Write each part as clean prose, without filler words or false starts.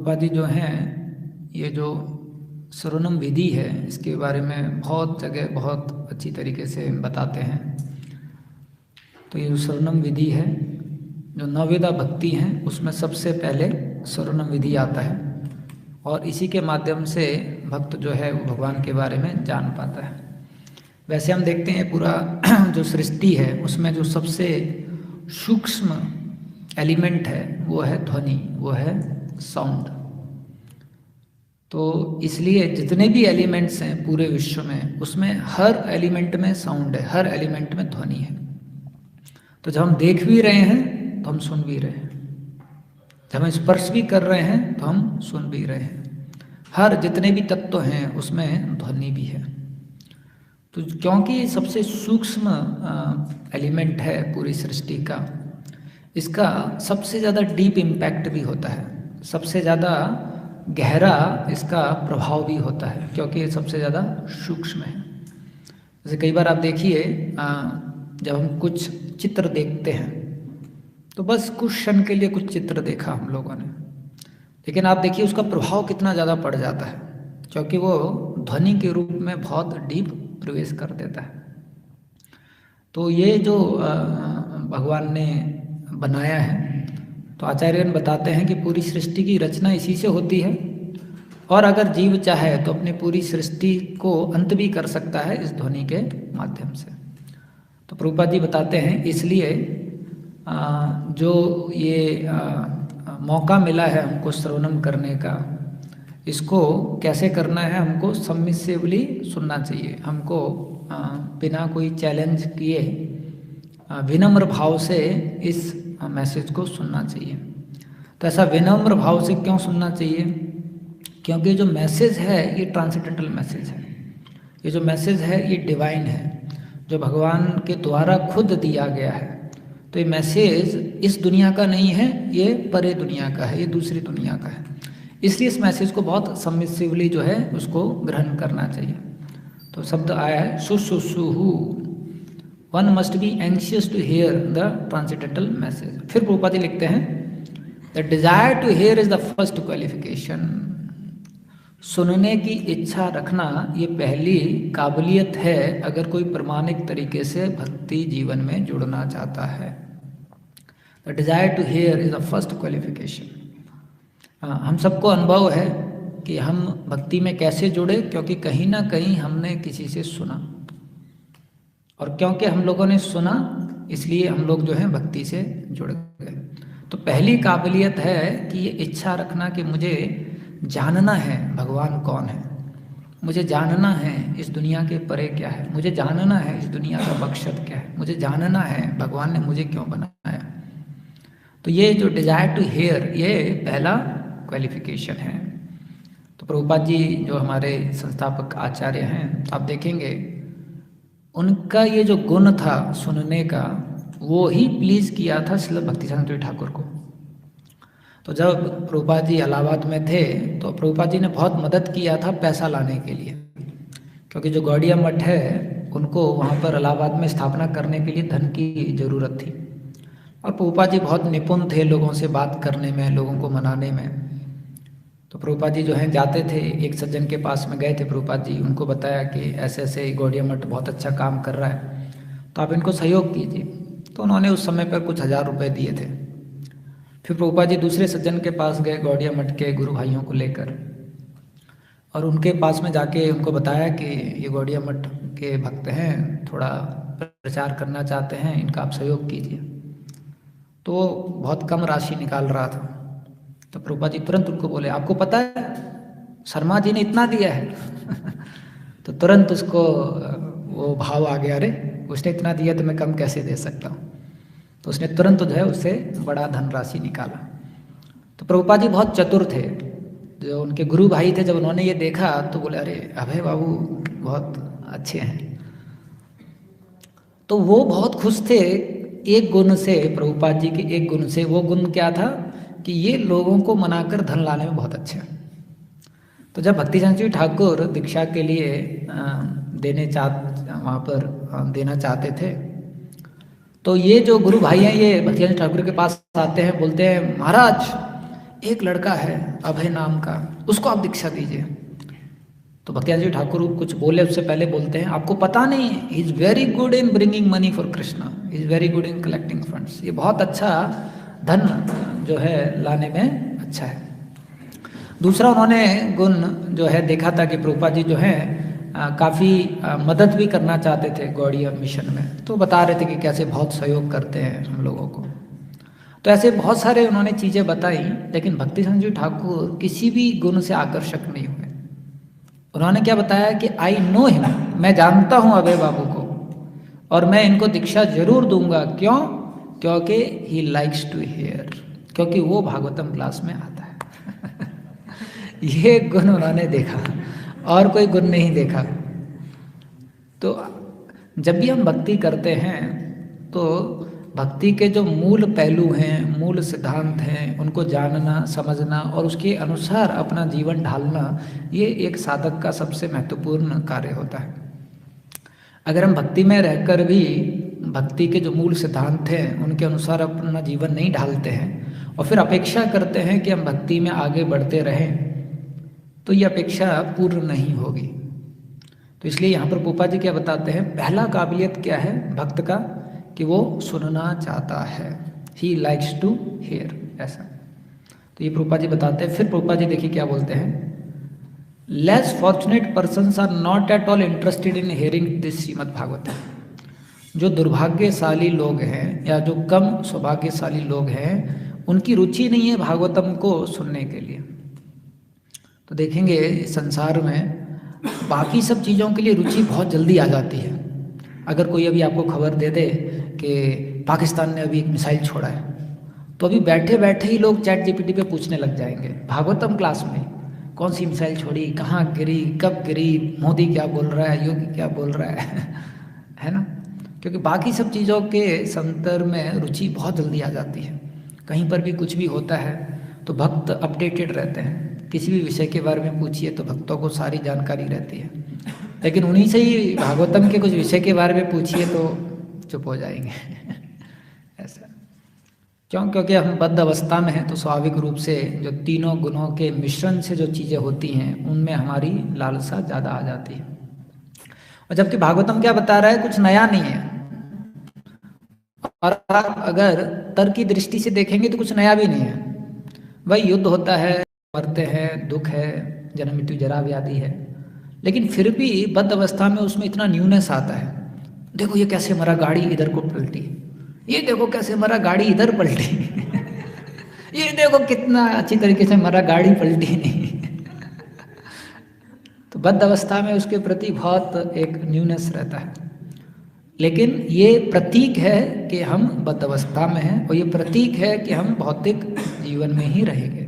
प्रभुपाद जी जो हैं, ये जो स्वरनम विधि है इसके बारे में बहुत जगह बहुत अच्छी तरीके से बताते हैं। तो ये जो स्वरनम विधि है, जो नववेदा भक्ति हैं उसमें सबसे पहले स्वरनम विधि आता है और इसी के माध्यम से भक्त जो है वो भगवान के बारे में जान पाता है। वैसे हम देखते हैं पूरा जो सृष्टि है उसमें जो सबसे सूक्ष्म एलिमेंट है वो है ध्वनि, वो है साउंड। तो इसलिए जितने भी एलिमेंट्स हैं पूरे विश्व में उसमें हर एलिमेंट में साउंड है, हर एलिमेंट में ध्वनि है। तो जब हम देख भी रहे हैं तो हम सुन भी रहे हैं, जब हम स्पर्श भी कर रहे हैं तो हम सुन भी रहे हैं। हर जितने भी तत्व हैं उसमें ध्वनि भी है। तो क्योंकि सबसे सूक्ष्म एलिमेंट है पूरी सृष्टि का, इसका सबसे ज़्यादा डीप इम्पैक्ट भी होता है, सबसे ज़्यादा गहरा इसका प्रभाव भी होता है, क्योंकि ये सबसे ज़्यादा सूक्ष्म है। जैसे कई बार आप देखिए, जब हम कुछ चित्र देखते हैं तो बस कुछ क्षण के लिए कुछ चित्र देखा हम लोगों ने, लेकिन आप देखिए उसका प्रभाव कितना ज़्यादा पड़ जाता है, क्योंकि वो ध्वनि के रूप में बहुत डीप प्रवेश कर देता है। तो ये जो भगवान ने बनाया है, तो आचार्यगण बताते हैं कि पूरी सृष्टि की रचना इसी से होती है, और अगर जीव चाहे तो अपनी पूरी सृष्टि को अंत भी कर सकता है इस ध्वनि के माध्यम से। तो प्रभुपाद जी बताते हैं इसलिए जो ये मौका मिला है हमको श्रवणम करने का, इसको कैसे करना है, हमको सबमिसिवली सुनना चाहिए। हमको बिना कोई चैलेंज किए विनम्र भाव से इस मैसेज को सुनना चाहिए। तो ऐसा विनम्र भाव से क्यों सुनना चाहिए? क्योंकि जो मैसेज है ये ट्रांसेंडेंटल मैसेज है, ये जो मैसेज है ये डिवाइन है, जो भगवान के द्वारा खुद दिया गया है। तो ये मैसेज इस दुनिया का नहीं है, ये परे दुनिया का है, ये दूसरी दुनिया का है। इसलिए इस मैसेज को बहुत सबमिसिवली जो है उसको ग्रहण करना चाहिए। तो शब्द आया है सुसुसुहु, one must be anxious to hear the transcendental message. फिर प्रभुपाद जी लिखते हैं the desire to hear is the first qualification. सुनने की इच्छा रखना ये पहली काबिलियत है अगर कोई प्रामाणिक तरीके से भक्ति जीवन में जुड़ना चाहता है। The desire to hear is the first qualification. हम सबको अनुभव है कि हम भक्ति में कैसे जुड़े, क्योंकि कहीं ना कहीं हमने किसी से सुना, और क्योंकि हम लोगों ने सुना इसलिए हम लोग जो है भक्ति से जुड़ गए। तो पहली काबिलियत है कि ये इच्छा रखना कि मुझे जानना है भगवान कौन है, मुझे जानना है इस दुनिया के परे क्या है, मुझे जानना है इस दुनिया का मकसद क्या है, मुझे जानना है भगवान ने मुझे क्यों बनाया। तो ये जो डिजायर टू हेयर ये पहला क्वालिफिकेशन है। तो प्रभुपाद जी जो हमारे संस्थापक आचार्य हैं, आप देखेंगे उनका ये जो गुण था सुनने का, वो ही प्लीज किया था श्रील भक्तिसिद्धांत ठाकुर को। तो जब प्रभुपाद जी इलाहाबाद में थे तो प्रभुपाद जी ने बहुत मदद किया था पैसा लाने के लिए, क्योंकि जो गौड़िया मठ है उनको वहाँ पर इलाहाबाद में स्थापना करने के लिए धन की ज़रूरत थी, और प्रभुपाद जी बहुत निपुण थे लोगों से बात करने में, लोगों को मनाने में। तो प्रभुपाद जी जो हैं जाते थे, एक सज्जन के पास में गए थे प्रभुपाद जी, उनको बताया कि ऐसे ऐसे गौड़िया मठ बहुत अच्छा काम कर रहा है, तो आप इनको सहयोग कीजिए। तो उन्होंने उस समय पर कुछ 1000 रुपये दिए थे। फिर प्रभुपाद जी दूसरे सज्जन के पास गए गौड़िया मठ के गुरु भाइयों को लेकर, और उनके पास में जाके उनको बताया कि ये गौड़िया मठ के भक्त हैं, थोड़ा प्रचार करना चाहते हैं, इनका आप सहयोग कीजिए। तो वो बहुत कम राशि निकाल रहा था। तो प्रभुपाद जी तुरंत उनको बोले, आपको पता है शर्मा जी ने इतना दिया है तो तुरंत उसको वो भाव आ गया, अरे उसने इतना दिया तो मैं कम कैसे दे सकता हूँ। तो उसने तुरंत जो है उससे बड़ा धनराशि निकाला। तो प्रभुपाद जी बहुत चतुर थे, जो उनके गुरु भाई थे, जब उन्होंने ये देखा तो बोले, अरे अभय बाबू बहुत अच्छे हैं। तो वो बहुत खुश थे एक गुण से, प्रभुपाद जी के एक गुण से। वो गुण क्या था कि ये लोगों को मनाकर धन लाने में बहुत अच्छे हैं। तो जब भक्तिसिद्धांत जी ठाकुर दीक्षा के लिए वहाँ पर देना चाहते थे, तो ये जो गुरु भाई हैं ये भक्तिसिद्धांत ठाकुर के पास आते हैं, बोलते हैं, महाराज एक लड़का है अभय नाम का, उसको आप दीक्षा दीजिए। तो भक्तियानंद जी ठाकुर कुछ बोले उससे पहले बोलते हैं, आपको पता नहीं है, he is very good in bringing money for Krishna, he is very good in collecting funds. ये बहुत अच्छा धन जो है लाने में अच्छा है। दूसरा उन्होंने गुण जो है देखा था कि प्रभुपाद जी जो है काफ़ी मदद भी करना चाहते थे गौड़ीय मिशन में। तो बता रहे थे कि कैसे बहुत सहयोग करते हैं हम लोगों को। तो ऐसे बहुत सारे उन्होंने चीज़ें बताई, लेकिन भक्तिसिंह जी ठाकुर किसी भी गुण से आकर्षक नहीं हुए। उन्होंने क्या बताया कि आई नो हिम, मैं जानता हूँ अभय बाबू को और मैं इनको दीक्षा जरूर दूंगा। क्यों? क्योंकि ही लाइक्स टू हियर, क्योंकि वो भागवतम क्लास में आता है। ये गुण उन्होंने देखा और कोई गुण नहीं देखा। तो जब भी हम भक्ति करते हैं तो भक्ति के जो मूल पहलू हैं, मूल सिद्धांत हैं, उनको जानना, समझना और उसके अनुसार अपना जीवन ढालना, ये एक साधक का सबसे महत्वपूर्ण कार्य होता है। अगर हम भक्ति में रहकर भी भक्ति के जो मूल सिद्धांत हैं उनके अनुसार अपना जीवन नहीं ढालते हैं और फिर अपेक्षा करते हैं कि हम भक्ति में आगे बढ़ते रहें, तो ये अपेक्षा पूर्ण नहीं होगी। तो इसलिए यहाँ पर पोपा जी क्या बताते हैं, पहला काबिलियत क्या है भक्त का, कि वो सुनना चाहता है, ही लाइक्स टू हेयर, ऐसा। तो ये प्रभुपाद जी बताते हैं। फिर प्रभुपाद जी देखिए क्या बोलते हैं, less fortunate persons are not at all interested in hearing this Shrimad Bhagwat. जो दुर्भाग्यशाली लोग हैं या जो कम सौभाग्यशाली लोग हैं, उनकी रुचि नहीं है भागवतम को सुनने के लिए। तो देखेंगे संसार में बाकी सब चीज़ों के लिए रुचि बहुत जल्दी आ जाती है। अगर कोई अभी आपको खबर दे दे कि पाकिस्तान ने अभी एक मिसाइल छोड़ा है, तो अभी बैठे बैठे ही लोग चैट जीपीटी पे पूछने लग जाएंगे, भागवतम क्लास में कौन सी मिसाइल छोड़ी, कहाँ गिरी, कब गिरी, मोदी क्या बोल रहा है, योगी क्या बोल रहा है ना। क्योंकि बाकी सब चीज़ों के संदर्भ में रुचि बहुत जल्दी आ जाती है। कहीं पर भी कुछ भी होता है तो भक्त अपडेटेड रहते हैं। किसी भी विषय के बारे में पूछिए तो भक्तों को सारी जानकारी रहती है, लेकिन उन्हीं से ही भागवतम के कुछ विषय के बारे में पूछिए तो चुप हो जाएंगे। ऐसा क्यों? क्योंकि हम बद्ध अवस्था में हैं, तो स्वाभाविक रूप से जो तीनों गुणों के मिश्रण से जो चीज़ें होती हैं उनमें हमारी लालसा ज़्यादा आ जाती है। और जबकि भागवतम क्या बता रहा है, कुछ नया नहीं है। और आप अगर तर्क की दृष्टि से देखेंगे तो कुछ नया भी नहीं है। वही युद्ध होता है, मरते हैं, दुख है, जन्म मृत्यु जरा व्याधि है, लेकिन फिर भी बद्ध अवस्था में उसमें इतना न्यूनेस आता है। देखो ये कैसे मरा, गाड़ी इधर को पलटी, ये देखो कैसे मरा, गाड़ी इधर पलटी। ये देखो कितना अच्छी तरीके से मरा, गाड़ी पलटी नहीं। तो बद्ध अवस्था में उसके प्रति बहुत एक न्यूनेस रहता है। लेकिन ये प्रतीक है कि हम बद्ध अवस्था में हैं और ये प्रतीक है कि हम भौतिक जीवन में ही रहेंगे।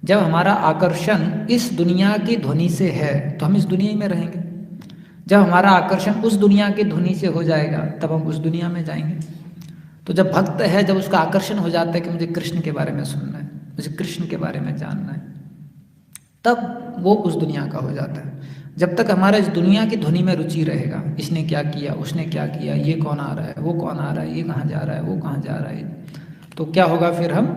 जब हमारा आकर्षण इस दुनिया की ध्वनि से है तो हम इस दुनिया में रहेंगे। जब हमारा आकर्षण उस दुनिया की ध्वनि से हो जाएगा तब हम उस दुनिया में जाएंगे। तो जब भक्त है, जब उसका आकर्षण हो जाता है कि मुझे कृष्ण के बारे में सुनना है, मुझे कृष्ण के बारे में जानना है, तब वो उस दुनिया का हो जाता है। जब तक हमारा इस दुनिया की ध्वनि में रुचि रहेगा, इसने क्या किया, उसने क्या किया, ये कौन आ रहा है, वो कौन आ रहा है, ये कहाँ जा रहा है, वो कहाँ जा रहा है, तो क्या होगा, फिर हम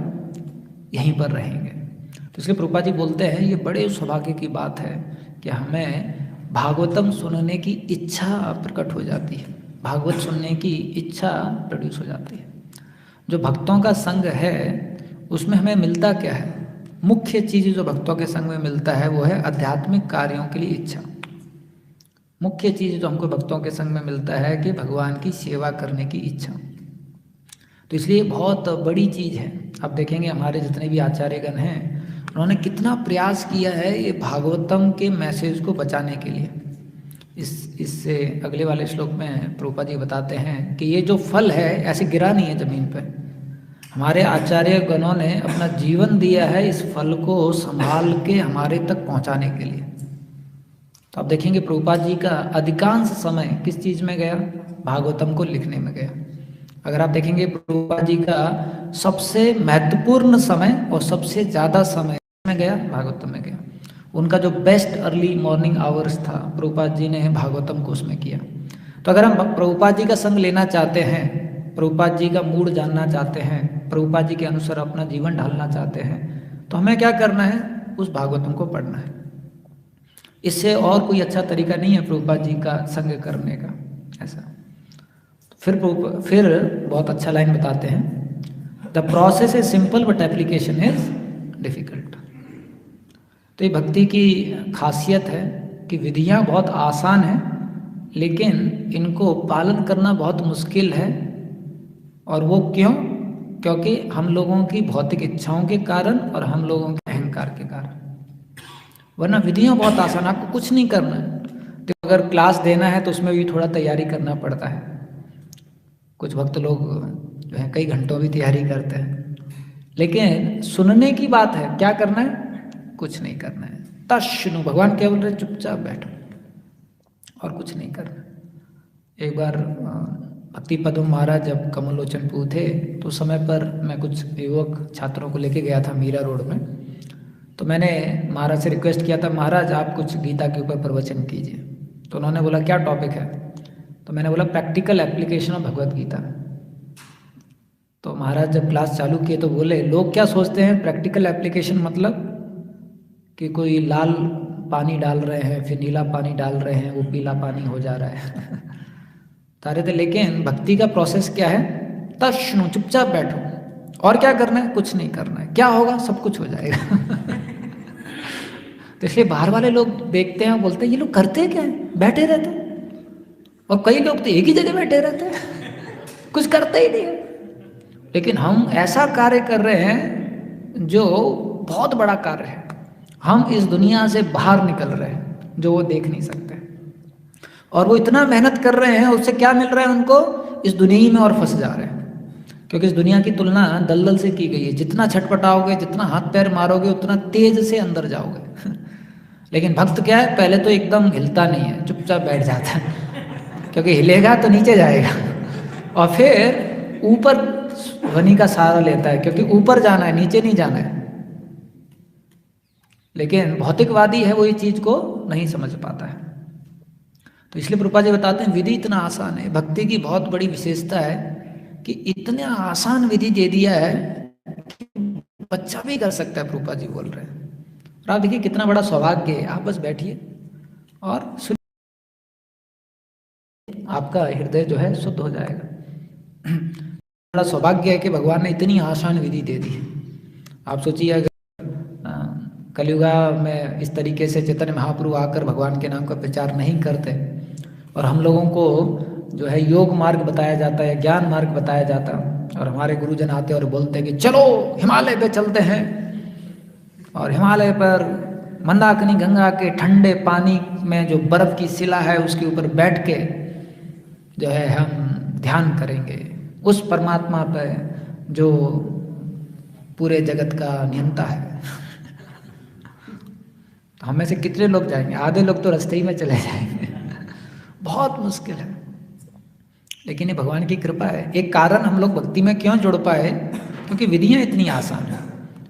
यहीं पर रहेंगे। तो इसलिए प्रभुपाद जी बोलते हैं ये बड़े सौभाग्य की बात है कि हमें भागवतम सुनने की इच्छा प्रकट हो जाती है, भागवत सुनने की इच्छा प्रोड्यूस हो जाती है। जो भक्तों का संग है उसमें हमें मिलता क्या है? मुख्य चीज़ जो भक्तों के संग में मिलता है वो है आध्यात्मिक कार्यों के लिए इच्छा। मुख्य चीज़ जो हमको भक्तों के संग में मिलता है कि भगवान की सेवा करने की इच्छा। तो इसलिए बहुत बड़ी चीज़ है। अब देखेंगे हमारे जितने भी आचार्यगण हैं उन्होंने कितना प्रयास किया है ये भागवतम के मैसेज को बचाने के लिए। इससे अगले वाले श्लोक में प्रभुपाद जी बताते हैं कि ये जो फल है ऐसे गिरा नहीं है ज़मीन पर। हमारे आचार्य गणों ने अपना जीवन दिया है इस फल को संभाल के हमारे तक पहुंचाने के लिए। तो आप देखेंगे प्रभुपाद जी का अधिकांश समय किस चीज़ में गया? भागवतम को लिखने में गया। अगर आप देखेंगे प्रभुपाद जी का सबसे महत्वपूर्ण समय और सबसे ज़्यादा समय में गया, भागवतम में गया। उनका जो बेस्ट अर्ली मॉर्निंग आवर्स था प्रभुपाद जी ने भागवतम को उसमें किया। तो अगर हम प्रभुपाद जी का संग लेना चाहते हैं, प्रभुपाद जी का मूड जानना चाहते हैं, प्रभुपाद जी के अनुसार अपना जीवन ढालना चाहते हैं, तो हमें क्या करना है, उस भागवतम को पढ़ना है। इससे और कोई अच्छा तरीका नहीं है प्रभुपाद जी का संग करने का। ऐसा फिर बहुत अच्छा लाइन बताते हैं, the process is simple but application is difficult. तो ये भक्ति की खासियत है कि विधियाँ बहुत आसान हैं, लेकिन इनको पालन करना बहुत मुश्किल है। और वो क्यों? क्योंकि हम लोगों की भौतिक इच्छाओं के कारण और हम लोगों के अहंकार के कारण। वरना विधियाँ बहुत आसान, आपको कुछ नहीं करना है। तो अगर क्लास देना है तो उसमें भी थोड़ा तैयारी करना पड़ता है। कुछ वक्त लोग जो है कई घंटों भी तैयारी करते हैं, लेकिन सुनने की बात है, क्या करना है? कुछ नहीं करना है। तशनु, भगवान क्या बोल रहे, चुपचाप बैठो और कुछ नहीं करना। एक बार भक्ति पद्म महाराज जब कमलोचनपुर थे तो उस समय पर मैं कुछ युवक छात्रों को लेके गया था मीरा रोड में। तो मैंने महाराज से रिक्वेस्ट किया था, महाराज आप कुछ गीता के ऊपर प्रवचन कीजिए। तो उन्होंने बोला क्या टॉपिक है? तो मैंने बोला practical application of Bhagavad Gita. तो महाराज जब क्लास चालू किए तो बोले, लोग क्या सोचते हैं प्रैक्टिकल एप्लीकेशन मतलब कि कोई लाल पानी डाल रहे हैं, फिर नीला पानी डाल रहे हैं, वो पीला पानी हो जा रहा है तारे थे। लेकिन भक्ति का प्रोसेस क्या है? तशनु, चुपचाप बैठो और क्या करना है? कुछ नहीं करना है। क्या होगा? सब कुछ हो जाएगा तो इसलिए बाहर वाले लोग देखते हैं, बोलते हैं ये लोग करते क्या है, बैठे रहते हैं। और कई लोग तो एक ही जगह बैठे रहते हैं कुछ करते ही नहीं है। लेकिन हम ऐसा कार्य कर रहे हैं जो बहुत बड़ा कार्य है। हम इस दुनिया से बाहर निकल रहे हैं जो वो देख नहीं सकते, और वो इतना मेहनत कर रहे हैं, उससे क्या मिल रहा है उनको? इस दुनिया में और फंस जा रहे हैं। क्योंकि इस दुनिया की तुलना दलदल से की गई है। जितना छटपटाओगे, जितना हाथ पैर मारोगे, उतना तेज से अंदर जाओगे लेकिन भक्त क्या है, पहले तो एकदम हिलता नहीं है, चुपचाप बैठ जाता है क्योंकि हिलेगा तो नीचे जाएगा, और फिर ऊपर ध्वनि का सहारा लेता है क्योंकि ऊपर जाना है, नीचे नहीं जाना है। लेकिन भौतिकवादी है, वो ये चीज को नहीं समझ पाता है। तो इसलिए प्रभुपाद जी बताते हैं विधि इतना आसान है। भक्ति की बहुत बड़ी विशेषता है कि इतना आसान विधि दे दिया है कि बच्चा भी कर सकता है, प्रभुपाद जी बोल रहे हैं। और आप देखिए कितना बड़ा सौभाग्य है, आप बस बैठिए और सुनिए, आपका हृदय जो है शुद्ध हो जाएगा। बड़ा सौभाग्य है कि भगवान ने इतनी आसान विधि दे दी है। आप सोचिए अगर कलियुगा में इस तरीके से चैतन्य महाप्रभु आकर भगवान के नाम का प्रचार नहीं करते और हम लोगों को जो है योग मार्ग बताया जाता है, ज्ञान मार्ग बताया जाता, और हमारे गुरुजन आते और बोलते हैं कि चलो हिमालय पे चलते हैं, और हिमालय पर मंदाकिनी गंगा के ठंडे पानी में जो बर्फ की शिला है उसके ऊपर बैठ के जो है हम ध्यान करेंगे उस परमात्मा पे जो पूरे जगत का नियंता है। तो हम में से कितने लोग जाएंगे? आधे लोग तो रास्ते ही में चले जाएंगे बहुत मुश्किल है। लेकिन ये भगवान की कृपा है। एक कारण हम लोग भक्ति में क्यों जुड़ पाए, क्योंकि विधियाँ इतनी आसान है।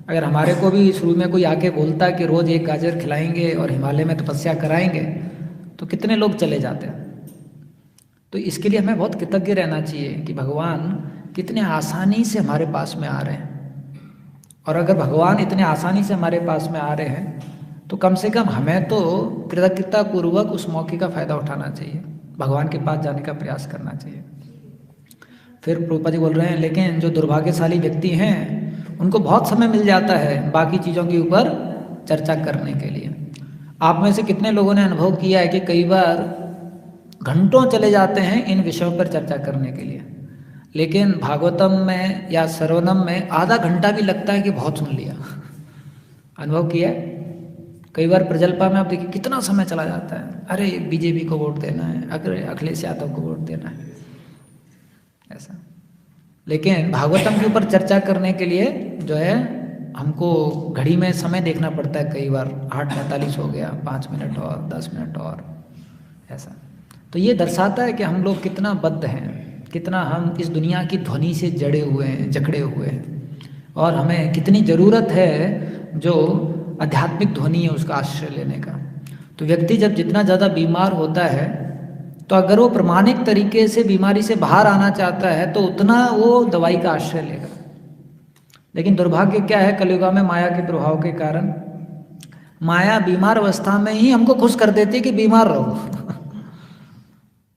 अगर हमारे को भी शुरू में कोई आके बोलता कि रोज एक गाजर खिलाएंगे और हिमालय में तपस्या कराएंगे, तो कितने लोग चले जाते हैं। तो इसके लिए हमें बहुत कृतज्ञ रहना चाहिए कि भगवान कितने आसानी से हमारे पास में आ रहे हैं। और अगर भगवान इतने आसानी से हमारे पास में आ रहे हैं तो कम से कम हमें तो कृतज्ञता पूर्वक उस मौके का फ़ायदा उठाना चाहिए, भगवान के पास जाने का प्रयास करना चाहिए। फिर प्रभुपाद जी बोल रहे हैं, लेकिन जो दुर्भाग्यशाली व्यक्ति हैं उनको बहुत समय मिल जाता है बाकी चीज़ों के ऊपर चर्चा करने के लिए। आप में से कितने लोगों ने अनुभव किया है कि कई बार घंटों चले जाते हैं इन विषयों पर चर्चा करने के लिए, लेकिन भागवतम में या सर्वनम में आधा घंटा भी लगता है कि बहुत सुन लिया। अनुभव किया है? कई बार प्रजल्पा में आप देखिए कितना समय चला जाता है, अरे बीजेपी को वोट देना है, अरे अखिलेश यादव को वोट देना है, ऐसा। लेकिन भागवतम के ऊपर चर्चा करने के लिए जो है हमको घड़ी में समय देखना पड़ता है। कई बार 8:45 हो गया, 5 मिनट और 10 मिनट और, ऐसा। तो ये दर्शाता है कि हम लोग कितना बद्ध हैं, कितना हम इस दुनिया की ध्वनि से जड़े हुए हैं, जकड़े हुए हैं, और हमें कितनी ज़रूरत है जो आध्यात्मिक ध्वनि है उसका आश्रय लेने का। तो व्यक्ति जब जितना ज़्यादा बीमार होता है, तो अगर वो प्रामाणिक तरीके से बीमारी से बाहर आना चाहता है तो उतना वो दवाई का आश्रय लेगा। लेकिन दुर्भाग्य क्या है, कलियुगा में माया के प्रभाव के कारण माया बीमार अवस्था में ही हमको खुश कर देती है कि बीमार रहो।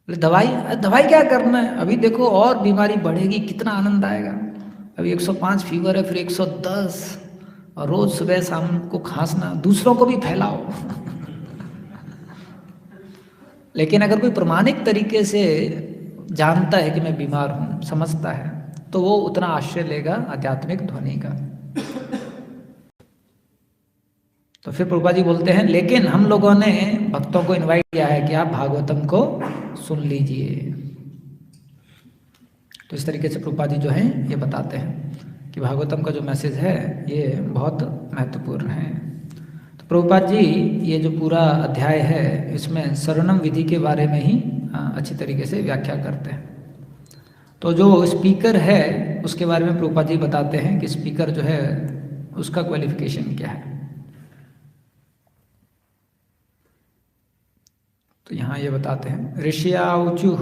दवाई दवाई क्या करना है, अभी देखो और बीमारी बढ़ेगी, कितना आनंद आएगा। अभी 105 फीवर है, फिर 110, और रोज सुबह शाम को खांसना, दूसरों को भी फैलाओ। लेकिन अगर कोई प्रमाणिक तरीके से जानता है कि मैं बीमार हूँ, समझता है, तो वो उतना आश्रय लेगा आध्यात्मिक ध्वनि का। तो फिर प्रभुपाद जी बोलते हैं, लेकिन हम लोगों ने भक्तों को इनवाइट किया है कि आप भागवतम को सुन लीजिए। तो इस तरीके से प्रभुपाद जी जो हैं ये बताते हैं कि भागवतम का जो मैसेज है ये बहुत महत्वपूर्ण है। तो प्रभुपाद जी ये जो पूरा अध्याय है इसमें शरणम विधि के बारे में ही अच्छी तरीके से व्याख्या करते हैं। तो जो स्पीकर है उसके बारे में प्रभुपाद जी बताते हैं कि स्पीकर जो है उसका क्वालिफिकेशन क्या है। तो यहाँ ये बताते हैं, ऋष्याऊचुः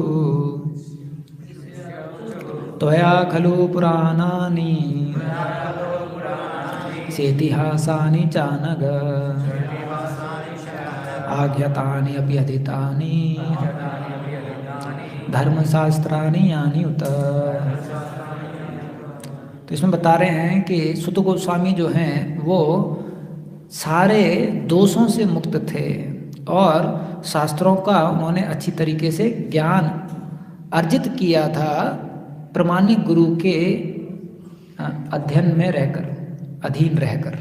त्वया खलु पुराणानि सेतिहासानि चानघ आज्ञातानि अपि अधीतानि धर्मशास्त्राणि यानि उत। तो इसमें बता रहे हैं कि सुत गोस्वामी जो हैं वो सारे दोषों से मुक्त थे और शास्त्रों का उन्होंने अच्छी तरीके से ज्ञान अर्जित किया था प्रमाणिक गुरु के अध्ययन में रहकर, अधीन रहकर।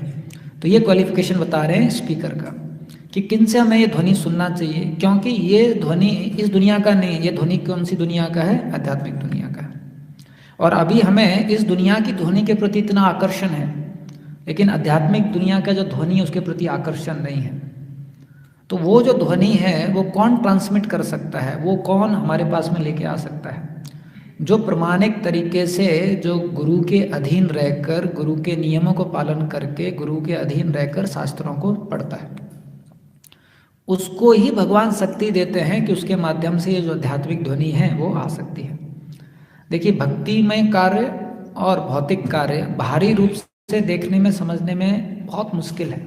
तो ये क्वालिफिकेशन बता रहे हैं स्पीकर का कि किन से हमें ये ध्वनि सुनना चाहिए, क्योंकि ये ध्वनि इस दुनिया का नहीं, ये ध्वनि कौन सी दुनिया का है, आध्यात्मिक दुनिया का है। और अभी हमें इस दुनिया की ध्वनि के प्रति इतना आकर्षण है, लेकिन आध्यात्मिक दुनिया का जो ध्वनि है उसके प्रति आकर्षण नहीं है। तो वो जो ध्वनि है वो कौन ट्रांसमिट कर सकता है, वो कौन हमारे पास में लेके आ सकता है, जो प्रमाणिक तरीके से, जो गुरु के अधीन रहकर, गुरु के नियमों को पालन करके, गुरु के अधीन रहकर शास्त्रों को पढ़ता है, उसको ही भगवान शक्ति देते हैं कि उसके माध्यम से ये जो आध्यात्मिक ध्वनि है वो आ सकती है। देखिए, भक्तिमय कार्य और भौतिक कार्य बाहरी रूप से देखने में, समझने में बहुत मुश्किल है,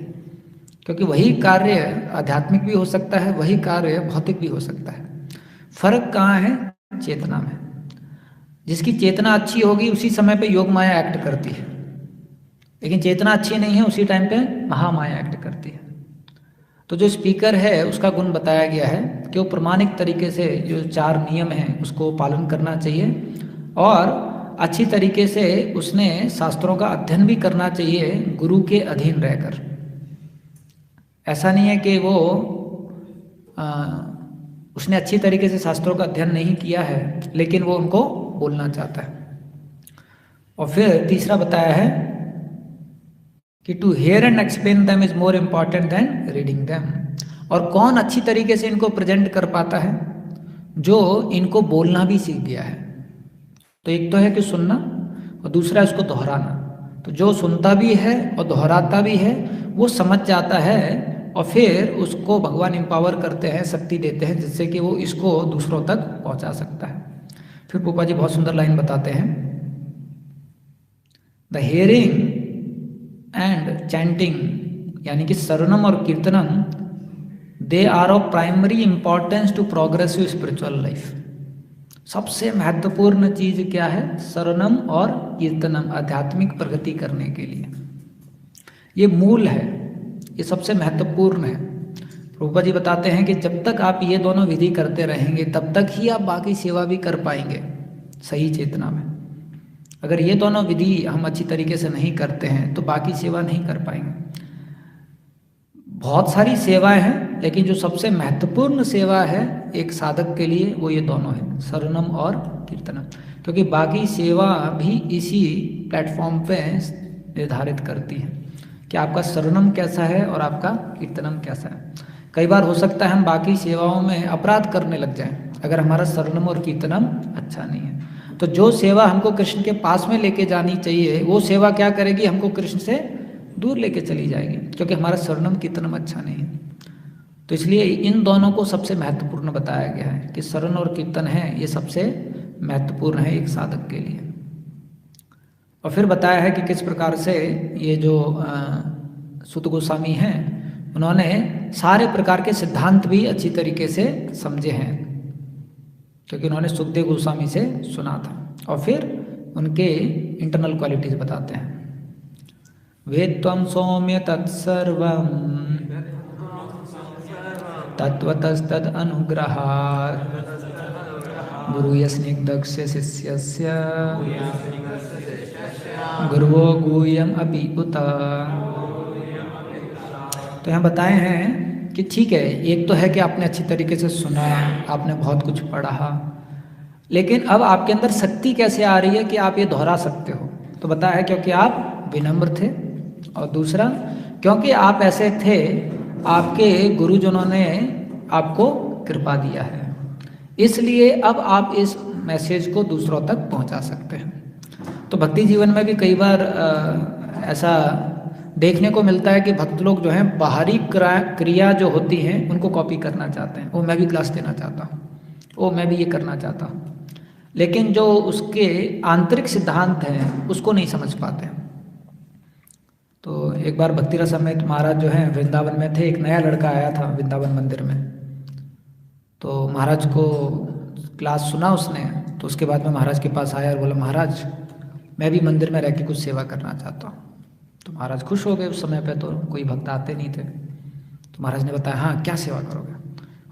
क्योंकि वही कार्य आध्यात्मिक भी हो सकता है, वही कार्य भौतिक भी हो सकता है। फर्क कहाँ है, चेतना में। जिसकी चेतना अच्छी होगी उसी समय पे योग माया एक्ट करती है, लेकिन चेतना अच्छी नहीं है उसी टाइम पे महामाया एक्ट करती है। तो जो स्पीकर है उसका गुण बताया गया है कि वो प्रमाणिक तरीके से जो 4 नियम हैं उसको पालन करना चाहिए और अच्छी तरीके से उसने शास्त्रों का अध्ययन भी करना चाहिए गुरु के अधीन रहकर। ऐसा नहीं है कि वो उसने अच्छी तरीके से शास्त्रों का अध्ययन नहीं किया है लेकिन वो उनको बोलना चाहता है। और फिर तीसरा बताया है कि to hear and explain them is more important than reading them. और कौन अच्छी तरीके से इनको प्रेजेंट कर पाता है, जो इनको बोलना भी सीख गया है। तो एक तो है कि सुनना और दूसरा है उसको दोहराना। तो जो सुनता भी है और दोहराता भी है वो समझ जाता है और फिर उसको भगवान एम्पावर करते हैं, शक्ति देते हैं, जिससे कि वो इसको दूसरों तक पहुंचा सकता है। फिर पोपा जी बहुत सुंदर लाइन बताते हैं, द हियरिंग एंड चैंटिंग यानी कि शरणम और कीर्तनम, they are of primary importance to progressive spiritual life. सबसे महत्वपूर्ण चीज क्या है, शरणम और कीर्तनम, आध्यात्मिक प्रगति करने के लिए ये मूल है, ये सबसे महत्वपूर्ण है। प्रभुपाद जी बताते हैं कि जब तक आप ये दोनों विधि करते रहेंगे तब तक ही आप बाकी सेवा भी कर पाएंगे सही चेतना में। अगर ये दोनों विधि हम अच्छी तरीके से नहीं करते हैं तो बाकी सेवा नहीं कर पाएंगे। बहुत सारी सेवाएं हैं लेकिन जो सबसे महत्वपूर्ण सेवा है एक साधक के लिए वो ये दोनों है, शरणम और कीर्तनम, क्योंकि बाकी सेवा भी इसी प्लेटफॉर्म पे निर्धारित करती है कि आपका शरणम कैसा है और आपका कीर्तनम कैसा है। कई बार हो सकता है हम बाकी सेवाओं में अपराध करने लग जाएं अगर हमारा शरणम और कीर्तनम अच्छा नहीं है। तो जो सेवा हमको कृष्ण के पास में लेके जानी चाहिए वो सेवा क्या करेगी, हमको कृष्ण से दूर लेके चली जाएगी, क्योंकि हमारा शरणम कीर्तनम अच्छा नहीं है। तो इसलिए इन दोनों को सबसे महत्वपूर्ण बताया गया है कि शरण और कीर्तन है, ये सबसे महत्वपूर्ण है एक साधक के लिए। और फिर बताया है कि किस प्रकार से ये जो सूत गोस्वामी हैं उन्होंने सारे प्रकार के सिद्धांत भी अच्छी तरीके से समझे हैं, क्योंकि उन्होंने सुखदेव गोस्वामी से सुना था। और फिर उनके इंटरनल क्वालिटीज बताते हैं। वेत्वं सौम्य तत्सर्वं तत्वतस्तद अनुग्रहात् गुरुय स्निग्धस्य शिष्यस्य गुरुवो गुह्यम् अपि उत। तो यहाँ बताए हैं कि ठीक है, एक तो है कि आपने अच्छी तरीके से सुना, आपने बहुत कुछ पढ़ा, लेकिन अब आपके अंदर शक्ति कैसे आ रही है कि आप ये दोहरा सकते हो। तो बताया है क्योंकि आप विनम्र थे, और दूसरा क्योंकि आप ऐसे थे, आपके गुरुजनों ने आपको कृपा दिया है, इसलिए अब आप इस मैसेज को दूसरों तक पहुंचा सकते हैं। तो भक्ति जीवन में भी कई बार ऐसा देखने को मिलता है कि भक्त लोग जो हैं बाहरी क्रिया जो होती हैं उनको कॉपी करना चाहते हैं। वो मैं भी क्लास देना चाहता हूँ, वो मैं भी ये करना चाहता हूँ, लेकिन जो उसके आंतरिक सिद्धांत हैं उसको नहीं समझ पाते हैं। तो एक बार भक्ति रस समेत महाराज जो हैं वृंदावन में थे, एक नया लड़का आया था वृंदावन मंदिर में। तो महाराज को क्लास सुना उसने, तो उसके बाद में महाराज के पास आया और बोला, महाराज मैं भी मंदिर में रह के कुछ सेवा करना चाहता हूँ। तो महाराज खुश हो गए। उस समय पे तो कोई भक्त आते नहीं थे। तो महाराज ने बताया, हाँ क्या सेवा करोगे?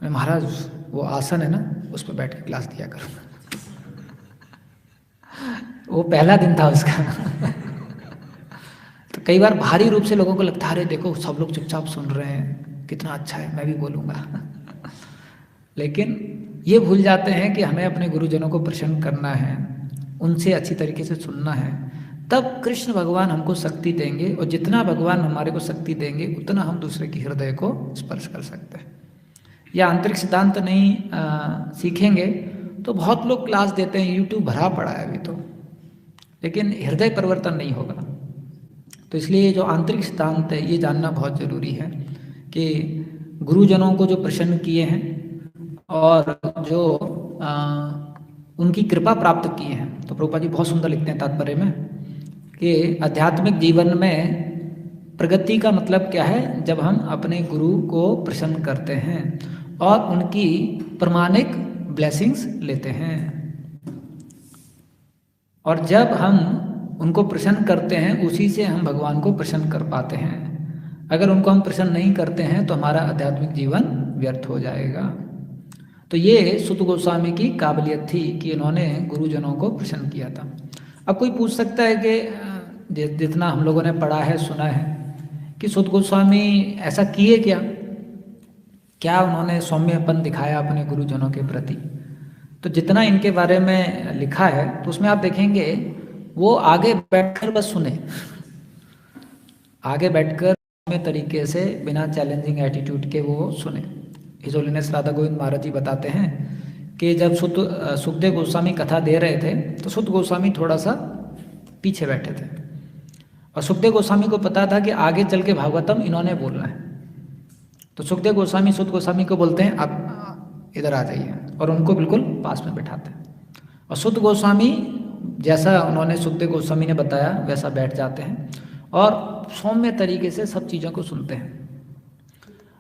मैं, महाराज वो आसन है ना, उस पर बैठ के क्लास दिया करूँगा। वो पहला दिन था उसका। तो कई बार भारी रूप से लोगों को लगता है, अरे देखो सब लोग चुपचाप सुन रहे हैं, कितना अच्छा है, मैं भी बोलूँगा। लेकिन ये भूल जाते हैं कि हमें अपने गुरुजनों को प्रसन्न करना है, उनसे अच्छी तरीके से सुनना है, तब कृष्ण भगवान हमको शक्ति देंगे। और जितना भगवान हमारे को शक्ति देंगे उतना हम दूसरे के हृदय को स्पर्श कर सकते हैं। या आंतरिक सिद्धांत नहीं सीखेंगे तो बहुत लोग क्लास देते हैं, यूट्यूब भरा पड़ा है अभी तो, लेकिन हृदय परिवर्तन नहीं होगा। तो इसलिए जो आंतरिक सिद्धांत है ये जानना बहुत ज़रूरी है कि गुरुजनों को जो प्रसन्न किए हैं और जो उनकी कृपा प्राप्त किए हैं। तो प्रभुपाद जी बहुत सुंदर लिखते हैं तात्पर्य में कि आध्यात्मिक जीवन में प्रगति का मतलब क्या है, जब हम अपने गुरु को प्रसन्न करते हैं और उनकी प्रमाणिक ब्लेसिंग्स लेते हैं। और जब हम उनको प्रसन्न करते हैं उसी से हम भगवान को प्रसन्न कर पाते हैं। अगर उनको हम प्रसन्न नहीं करते हैं तो हमारा आध्यात्मिक जीवन व्यर्थ हो जाएगा। तो ये सुत गोस्वामी की काबिलियत थी कि उन्होंने गुरुजनों को प्रसन्न किया था। अब कोई पूछ सकता है कि जितना हम लोगों ने पढ़ा है सुना है कि सुत गोस्वामी ऐसा किए क्या उन्होंने सौम्यपन दिखाया अपने गुरुजनों के प्रति। तो जितना इनके बारे में लिखा है तो उसमें आप देखेंगे वो आगे बैठकर बस सुने, आगे बैठकर में तरीके से बिना चैलेंजिंग एटीट्यूड के वो सुने। हिज होलीनेस राधा गोविंद महाराज जी बताते हैं कि जब सुखदेव गोस्वामी कथा दे रहे थे तो सुत गोस्वामी थोड़ा सा पीछे बैठे थे और सुखदेव गोस्वामी को पता था कि आगे चल के भागवतम इन्होंने बोलना है। तो सुखदेव गोस्वामी सुत गोस्वामी को बोलते हैं आप इधर आ जाइए, और उनको बिल्कुल पास में बैठाते हैं। और सुत गोस्वामी जैसा उन्होंने सुखदेव गोस्वामी ने बताया वैसा बैठ जाते हैं और सौम्य तरीके से सब चीज़ों को सुनते हैं।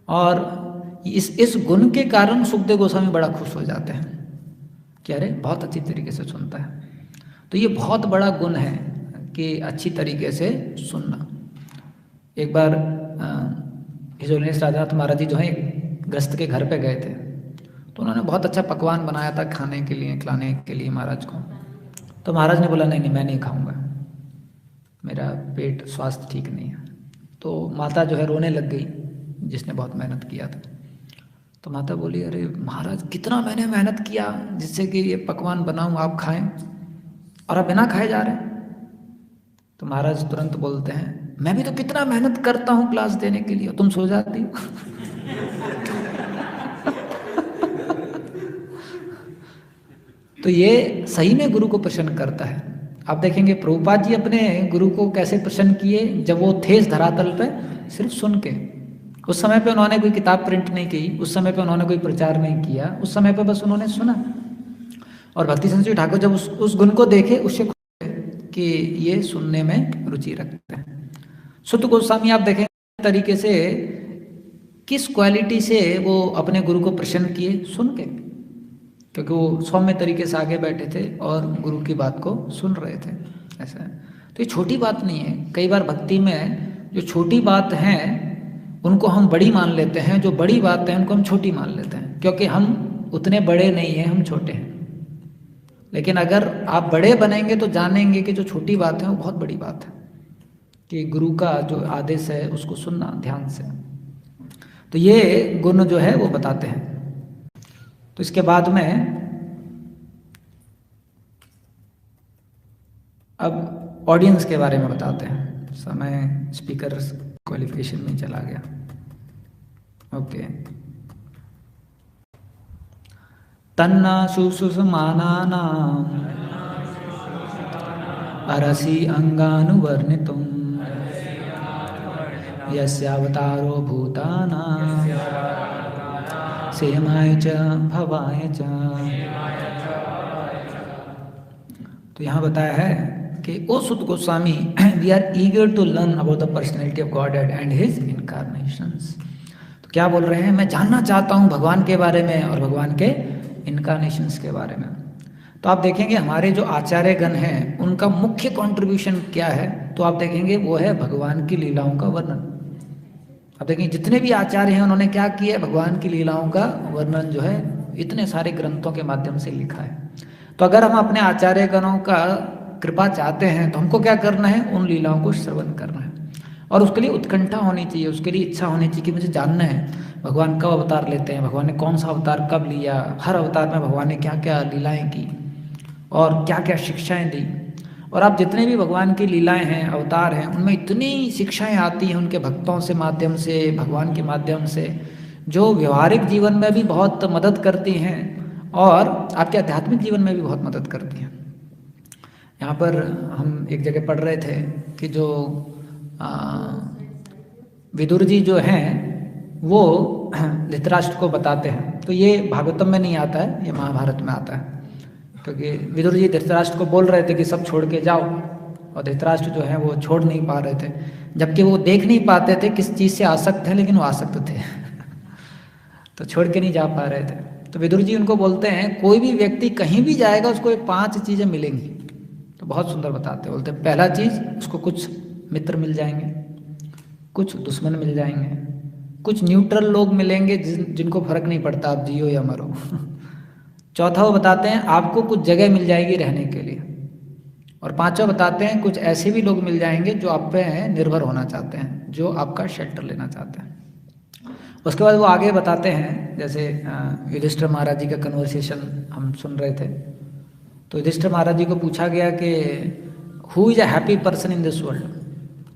और इस गुण के कारण सुखदेव गोस्वामी बड़ा खुश हो जाते हैं कि अरे बहुत अच्छी तरीके से सुनता है। तो ये बहुत बड़ा गुण है कि अच्छी तरीके से सुनना। एक बार हिज होलीनेस राधानाथ महाराज जी जो हैं गृहस्थ के घर पे गए थे, तो उन्होंने बहुत अच्छा पकवान बनाया था खाने के लिए, खिलाने के लिए महाराज को। तो महाराज ने बोला नहीं मैं नहीं खाऊंगा, मेरा पेट स्वास्थ्य ठीक नहीं है। तो माता जो है रोने लग गई, जिसने बहुत मेहनत किया था। तो माता बोली अरे महाराज कितना मैंने मेहनत किया जिससे कि ये पकवान बनाऊं आप खाएं, और आप बिना खाए जा रहे हैं। तो महाराज तुरंत बोलते हैं मैं भी तो कितना मेहनत करता हूं क्लास देने के लिए, तुम सो जाती हो। तो ये सही में गुरु को प्रसन्न करता है। आप देखेंगे प्रभुपाद जी अपने गुरु को कैसे प्रसन्न किए, जब वो थे इस धरातल पे सिर्फ सुन के। उस समय पे उन्होंने कोई किताब प्रिंट नहीं की, उस समय पे उन्होंने कोई प्रचार नहीं किया, उस समय पे बस उन्होंने सुना। और भक्ति संस्कृति ठाकुर जब उस गुण को देखे उससे कि कि ये सुनने में रुचि रखते हैं। सुत गोस्वामी आप देखें तरीके से किस क्वालिटी से वो अपने गुरु को प्रसन्न किए, सुन के, क्योंकि वो सौम्य तरीके से आगे बैठे थे और गुरु की बात को सुन रहे थे। ऐसा है, तो ये छोटी बात नहीं है। कई बार भक्ति में जो छोटी बात है उनको हम बड़ी मान लेते हैं, जो बड़ी बात है उनको हम छोटी मान लेते हैं, क्योंकि हम उतने बड़े नहीं हैं, हम छोटे हैं। लेकिन अगर आप बड़े बनेंगे तो जानेंगे कि जो छोटी बात है वो बहुत बड़ी बात है, कि गुरु का जो आदेश है उसको सुनना ध्यान से। तो ये गुण जो है वो बताते हैं। तो इसके बाद में अब ऑडियंस के बारे में बताते हैं। समय स्पीकर क्वालिफिकेशन में चला गया। ओके। तन्ना सुसुमानानां अरसि अंगानुवर्णितुं यस्यावतारो भूतानां सेमाय च भवाय च। तो यहाँ बताया है कि O Suta Goswami, we are eager to learn about the personality of God and his incarnations. तो क्या बोल रहे हैं, मैं जानना चाहता हूँ भगवान के बारे में और भगवान के इनकारनेशंस के बारे में। तो आप देखेंगे हमारे जो आचार्य गण हैं उनका मुख्य कंट्रीब्यूशन क्या है, तो आप देखेंगे वो है भगवान की लीलाओं का वर्णन। आप देखेंगे जितने भी आचार्य हैं उन्होंने क्या किया है, भगवान की लीलाओं का वर्णन जो है इतने सारे ग्रंथों के माध्यम से लिखा है। तो अगर हम अपने आचार्य गणों का कृपा चाहते हैं तो हमको क्या करना है, उन लीलाओं को श्रवण करना है, और उसके लिए उत्कंठा होनी चाहिए, उसके लिए इच्छा होनी चाहिए कि मुझे जानना है भगवान कब अवतार लेते हैं, भगवान ने कौन सा अवतार कब लिया, हर अवतार में भगवान ने क्या क्या लीलाएं की और क्या क्या शिक्षाएं दी। और आप जितने भी भगवान की लीलाएं हैं, अवतार हैं, उनमें इतनी शिक्षाएं आती हैं उनके भक्तों से माध्यम से, भगवान के माध्यम से, जो व्यवहारिक जीवन में भी बहुत मदद करती हैं और आपके आध्यात्मिक जीवन में भी बहुत मदद करती हैं। यहाँ पर हम एक जगह पढ़ रहे थे कि जो विदुर जी जो हैं वो धृतराष्ट्र को बताते हैं। तो ये भागवतम में नहीं आता है, ये महाभारत में आता है, क्योंकि विदुर जी धृतराष्ट्र को बोल रहे थे कि सब छोड़ के जाओ, और धृतराष्ट्र जो है वो छोड़ नहीं पा रहे थे, जबकि वो देख नहीं पाते थे किस चीज़ से आसक्त हैं, लेकिन वो आसक्त थे तो छोड़ के नहीं जा पा रहे थे। तो विदुर जी उनको बोलते हैं कोई भी व्यक्ति कहीं भी जाएगा उसको ये 5 चीज़ें मिलेंगी। तो बहुत सुंदर बताते हैं, बोलते हैं पहला चीज़ उसको कुछ मित्र मिल जाएंगे, कुछ दुश्मन मिल जाएंगे, कुछ न्यूट्रल लोग मिलेंगे जिनको फर्क नहीं पड़ता आप जियो या मरो चौथा वो बताते हैं आपको कुछ जगह मिल जाएगी रहने के लिए, और पांचवा बताते हैं कुछ ऐसे भी लोग मिल जाएंगे जो आप पे निर्भर होना चाहते हैं, जो आपका शेल्टर लेना चाहते हैं। उसके बाद वो आगे बताते हैं, जैसे युधिष्ठिर महाराज जी का कन्वर्सेशन हम सुन रहे थे। तो युधिष्ठिर महाराज जी को पूछा गया कि who is a happy person in this world,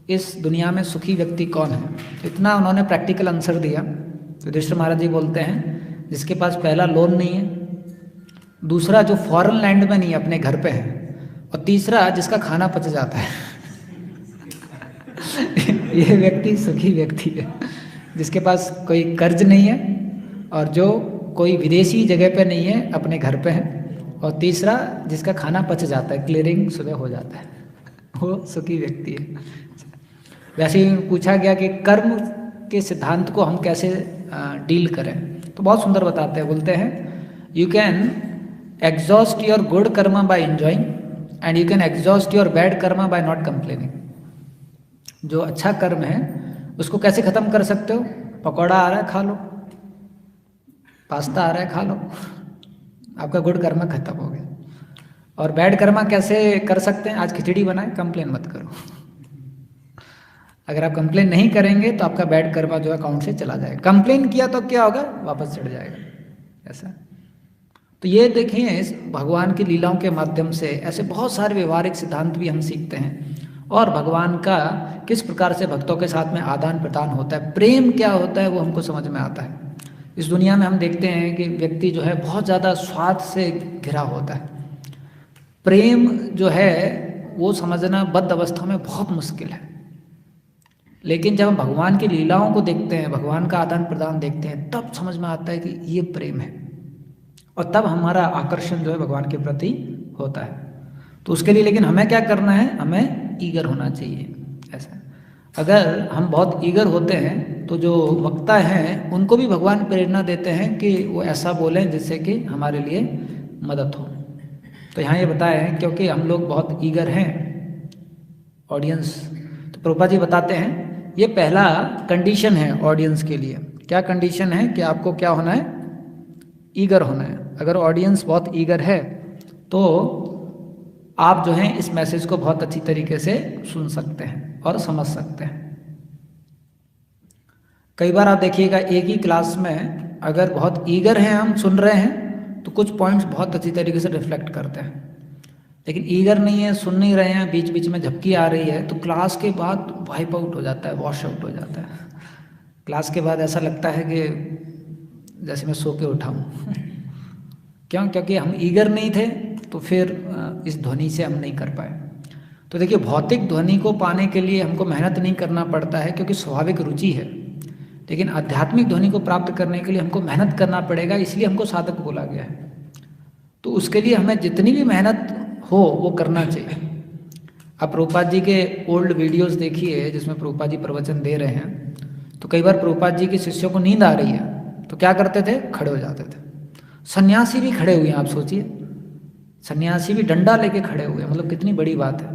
इस दुनिया में सुखी व्यक्ति कौन है। तो इतना उन्होंने प्रैक्टिकल आंसर दिया। तो युधिष्ठिर महाराज जी बोलते हैं जिसके पास पहला लोन नहीं है, दूसरा जो फॉरेन लैंड में नहीं है अपने घर पे है, और तीसरा जिसका खाना पच जाता है ये व्यक्ति सुखी व्यक्ति है, जिसके पास कोई कर्ज नहीं है और जो कोई विदेशी जगह पे नहीं है, अपने घर पे है, और तीसरा जिसका खाना पच जाता है, क्लियरिंग सुबह हो जाता है, वो सुखी व्यक्ति है। वैसे ही पूछा गया कि कर्म के सिद्धांत को हम कैसे डील करें, तो बहुत सुंदर बताते हैं। बोलते हैं you can exhaust your good karma by enjoying and you can exhaust your bad karma by not complaining. जो अच्छा कर्म है उसको कैसे ख़त्म कर सकते हो, पकौड़ा आ रहा है खा लो, पास्ता आ रहा है खा लो, आपका गुड कर्मा खत्म हो गया। और बैड कर्मा कैसे कर सकते हैं, आज खिचड़ी बनाए, कंप्लेन मत करो अगर आप कंप्लेन नहीं करेंगे तो आपका बैड कर्मा जो अकाउंट से चला जाएगा, कंप्लेन किया तो क्या होगा, वापस चढ़ जाएगा। ऐसा तो ये देखिए इस भगवान की लीलाओं के माध्यम से ऐसे बहुत सारे व्यवहारिक सिद्धांत भी हम सीखते हैं, और भगवान का किस प्रकार से भक्तों के साथ में आदान प्रदान होता है, प्रेम क्या होता है वो हमको समझ में आता है। इस दुनिया में हम देखते हैं कि व्यक्ति जो है बहुत ज़्यादा स्वार्थ से घिरा होता है। प्रेम जो है वो समझना बद्ध अवस्था में बहुत मुश्किल है, लेकिन जब हम भगवान की लीलाओं को देखते हैं, भगवान का आदान प्रदान देखते हैं, तब समझ में आता है कि ये प्रेम है, और तब हमारा आकर्षण जो है भगवान के प्रति होता है। तो उसके लिए लेकिन हमें क्या करना है, हमें ईगर होना चाहिए। ऐसा अगर हम बहुत ईगर होते हैं तो जो वक्ता हैं उनको भी भगवान प्रेरणा देते हैं कि वो ऐसा बोलें जिससे कि हमारे लिए मदद हो। तो यहाँ ये बताया है क्योंकि हम लोग बहुत ईगर हैं ऑडियंस, तो प्रभुपाद जी बताते हैं ये पहला कंडीशन है ऑडियंस के लिए। क्या कंडीशन है कि आपको क्या होना है, ईगर होना है। अगर ऑडियंस बहुत ईगर है तो आप जो हैं इस मैसेज को बहुत अच्छी तरीके से सुन सकते हैं और समझ सकते हैं। कई बार आप देखिएगा एक ही क्लास में अगर बहुत ईगर हैं, हम सुन रहे हैं तो कुछ पॉइंट्स बहुत अच्छी तरीके से रिफ्लेक्ट करते हैं, लेकिन ईगर नहीं है, सुन नहीं रहे हैं, बीच बीच में झपकी आ रही है तो क्लास के बाद वाइप आउट हो जाता है, वॉश आउट हो जाता है। क्लास के बाद ऐसा लगता है कि जैसे मैं सो के उठा हूँ। क्यों? क्योंकि हम ईगर नहीं थे तो फिर इस ध्वनि से हम नहीं कर पाए। तो देखिए भौतिक ध्वनि को पाने के लिए हमको मेहनत नहीं करना पड़ता है क्योंकि स्वाभाविक रुचि है, लेकिन आध्यात्मिक ध्वनि को प्राप्त करने के लिए हमको मेहनत करना पड़ेगा, इसलिए हमको साधक बोला गया है। तो उसके लिए हमें जितनी भी मेहनत हो वो करना चाहिए। अब प्रभुपाद जी के ओल्ड वीडियोस देखिए जिसमें प्रभुपाद जी प्रवचन दे रहे हैं, तो कई बार प्रभुपाद जी के शिष्यों को नींद आ रही है तो क्या करते थे, खड़े हो जाते थे। सन्यासी भी खड़े हुए हैं, आप सोचिए, सन्यासी भी डंडा लेके खड़े हुए हैं, मतलब कितनी बड़ी बात है।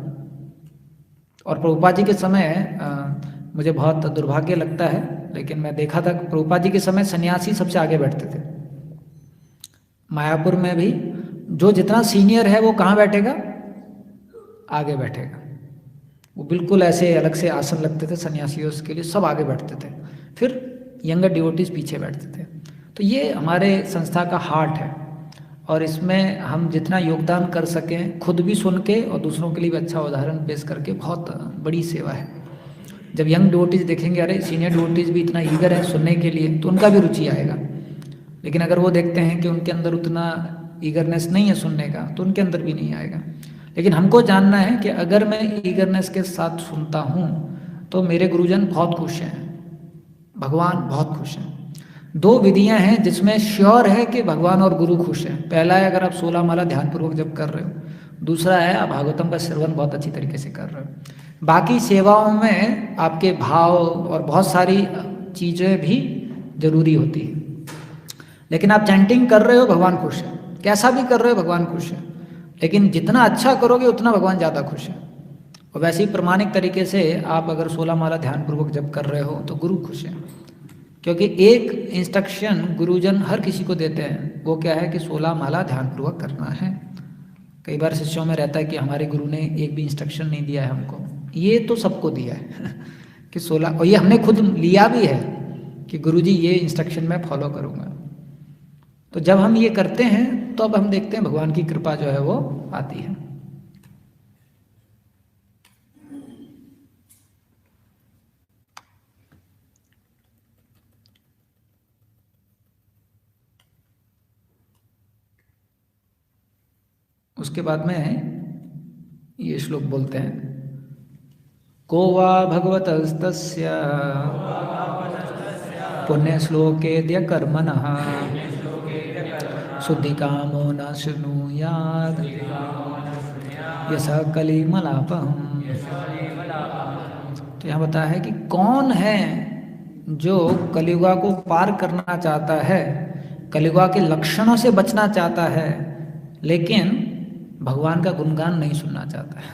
और प्रभुपाद जी के समय मुझे बहुत दुर्भाग्य लगता है, लेकिन मैं देखा था प्रभुपाद जी के समय सन्यासी सबसे आगे बैठते थे। मायापुर में भी जो जितना सीनियर है वो कहाँ बैठेगा, आगे बैठेगा। वो बिल्कुल ऐसे अलग से आसन लगते थे सन्यासियों के लिए, सब आगे बैठते थे, फिर यंगर डिवोटीज पीछे बैठते थे। तो ये हमारे संस्था का हार्ट है और इसमें हम जितना योगदान कर सकें, खुद भी सुन के और दूसरों के लिए भी अच्छा उदाहरण पेश करके, बहुत बड़ी सेवा है। जब यंग डिवोटीज देखेंगे अरे सीनियर डिवोटीज भी इतना ईगर है सुनने के लिए, तो उनका भी रुचि आएगा। लेकिन अगर वो देखते हैं कि उनके अंदर उतना ईगरनेस नहीं है सुनने का, तो उनके अंदर भी नहीं आएगा। लेकिन हमको जानना है कि अगर मैं ईगरनेस के साथ सुनता हूँ तो मेरे गुरुजन बहुत खुश हैं, भगवान बहुत खुश हैं। दो विधियां हैं जिसमें श्योर है कि भगवान और गुरु खुश हैं। पहला है अगर आप 16 माला ध्यानपूर्वक जप कर रहे हो, दूसरा है आप भागवतम का श्रवण बहुत अच्छी तरीके से कर रहे हो। बाकी सेवाओं में आपके भाव और बहुत सारी चीज़ें भी जरूरी होती है, लेकिन आप चैंटिंग कर रहे हो भगवान खुश है, कैसा भी कर रहे हो भगवान खुश है। लेकिन जितना अच्छा करोगे उतना भगवान ज़्यादा खुश है। और वैसे ही प्रमाणिक तरीके से आप अगर 16 माला ध्यानपूर्वक जप कर रहे हो तो गुरु खुश है, क्योंकि एक इंस्ट्रक्शन गुरुजन हर किसी को देते हैं, वो क्या है कि 16 माला ध्यानपूर्वक करना है। कई बार शिष्यों में रहता है कि हमारे गुरु ने एक भी इंस्ट्रक्शन नहीं दिया है हमको, ये तो सबको दिया है कि 16, और ये हमने खुद लिया भी है कि गुरुजी ये इंस्ट्रक्शन मैं फॉलो करूँगा। तो जब हम ये करते हैं तो अब हम देखते हैं भगवान की कृपा जो है वो आती है। उसके बाद में ये श्लोक बोलते हैं, को वा भगवतस्तस्य पुण्य श्लोकेद्य कर्मणः शुद्धिकामो न शृणुयात् यसा कलिमलापहम्। तो यहाँ बताया है कि कौन है जो कलियुगा को पार करना चाहता है, कलियुगा के लक्षणों से बचना चाहता है, लेकिन भगवान का गुणगान नहीं सुनना चाहता है।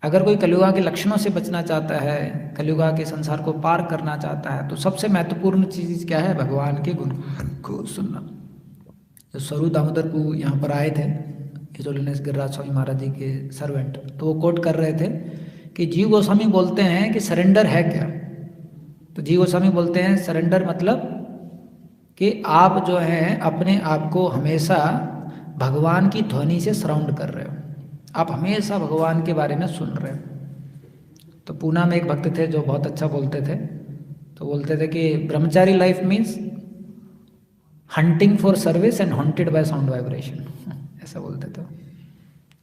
अगर कोई कलियुगा के लक्षणों से बचना चाहता है, कलियुगा के संसार को पार करना चाहता है, तो सबसे महत्वपूर्ण चीज़ क्या है, भगवान के गुण को सुनना। जो स्वरूप दामोदर को यहाँ पर आए थे, हिज होलीनेस गिरिराज स्वामी महाराज जी के सर्वेंट, तो वो कोट कर रहे थे कि जीव गोस्वामी बोलते हैं कि सरेंडर है क्या। तो जीव गोस्वामी बोलते हैं सरेंडर मतलब कि आप जो हैं अपने आप को हमेशा भगवान की ध्वनि से सराउंड कर रहे हो, आप हमेशा भगवान के बारे में सुन रहे हो। तो पूना में एक भक्त थे जो बहुत अच्छा बोलते थे, तो बोलते थे कि ब्रह्मचारी life means hunting for service and haunted by sound vibration. ऐसा बोलते थे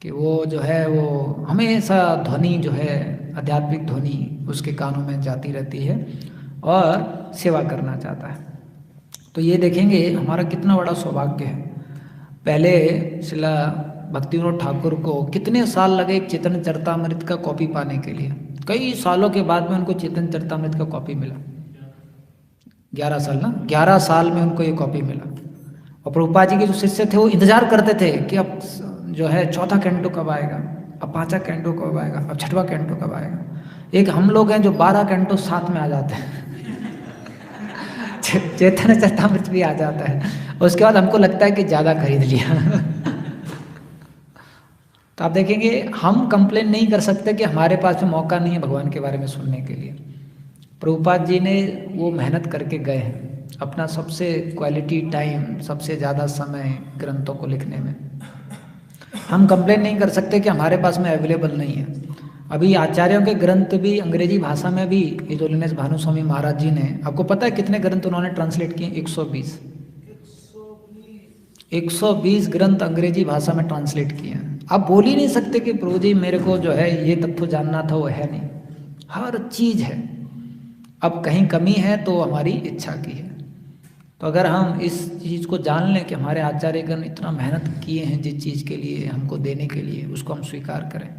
कि वो जो है वो हमेशा ध्वनि जो है, आध्यात्मिक ध्वनि उसके कानों में जाती रहती है और सेवा करना चाहता है। तो ये देखेंगे हमारा कितना बड़ा सौभाग्य है। पहले शिला भक्ति विनोद ठाकुर को कितने साल लगे एक चैतन्य चरितामृत का कॉपी पाने के लिए। कई सालों के बाद में उनको चैतन्य चरितामृत का कॉपी मिला। 11 साल ना, 11 साल में उनको ये कॉपी मिला। और प्रभुपाद जी के जो शिष्य थे वो इंतजार करते थे कि अब जो है चौथा कैंटो कब आएगा, अब पांचवा कैंटो कब आएगा, अब छठवां कैंटो कब आएगा। एक हम लोग हैं जो 12 कैंटो साथ में आ जाते हैं चैतन्य चरितामृत भी आ जाता है, उसके बाद हमको लगता है कि ज़्यादा खरीद लिया तो आप देखेंगे हम कंप्लेन नहीं कर सकते कि हमारे पास में मौका नहीं है भगवान के बारे में सुनने के लिए। प्रभुपाद जी ने वो मेहनत करके गए हैं, अपना सबसे क्वालिटी टाइम, सबसे ज़्यादा समय ग्रंथों को लिखने में। हम कंप्लेन नहीं कर सकते कि हमारे पास में अवेलेबल नहीं है। अभी आचार्यों के ग्रंथ भी अंग्रेजी भाषा में भी हिज होलीनेस भानुस्वामी महाराज जी ने, आपको पता है कितने ग्रंथ उन्होंने ट्रांसलेट किए? 120 ग्रंथ अंग्रेजी भाषा में ट्रांसलेट किए हैं। आप बोल ही नहीं सकते कि प्रभु जी मेरे को जो है ये तत्व जानना था, वो है नहीं, हर चीज़ है। अब कहीं कमी है तो हमारी इच्छा की है। तो अगर हम इस चीज़ को जान लें कि हमारे आचार्यगण इतना मेहनत किए हैं जिस चीज़ के लिए हमको देने के लिए, उसको हम स्वीकार करें।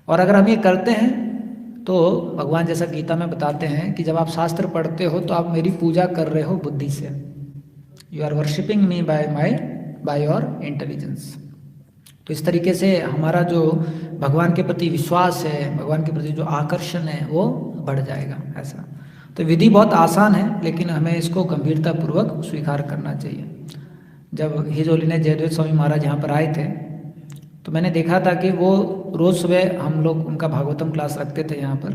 और अगर हम ये करते हैं तो भगवान जैसा गीता में बताते हैं कि जब आप शास्त्र पढ़ते हो तो आप मेरी पूजा कर रहे हो बुद्धि से। You are worshipping me by your intelligence. तो इस तरीके से हमारा जो भगवान के प्रति विश्वास है, भगवान के प्रति जो आकर्षण है वो बढ़ जाएगा। ऐसा तो विधि बहुत आसान है, लेकिन हमें इसको गंभीरतापूर्वक स्वीकार करना चाहिए। जब हिज होलीनेस जयद्वैत स्वामी महाराज यहाँ पर आए थे तो मैंने देखा था कि वो रोज़ सुबह हम लोग उनका भागवतम क्लास रखते थे यहाँ पर,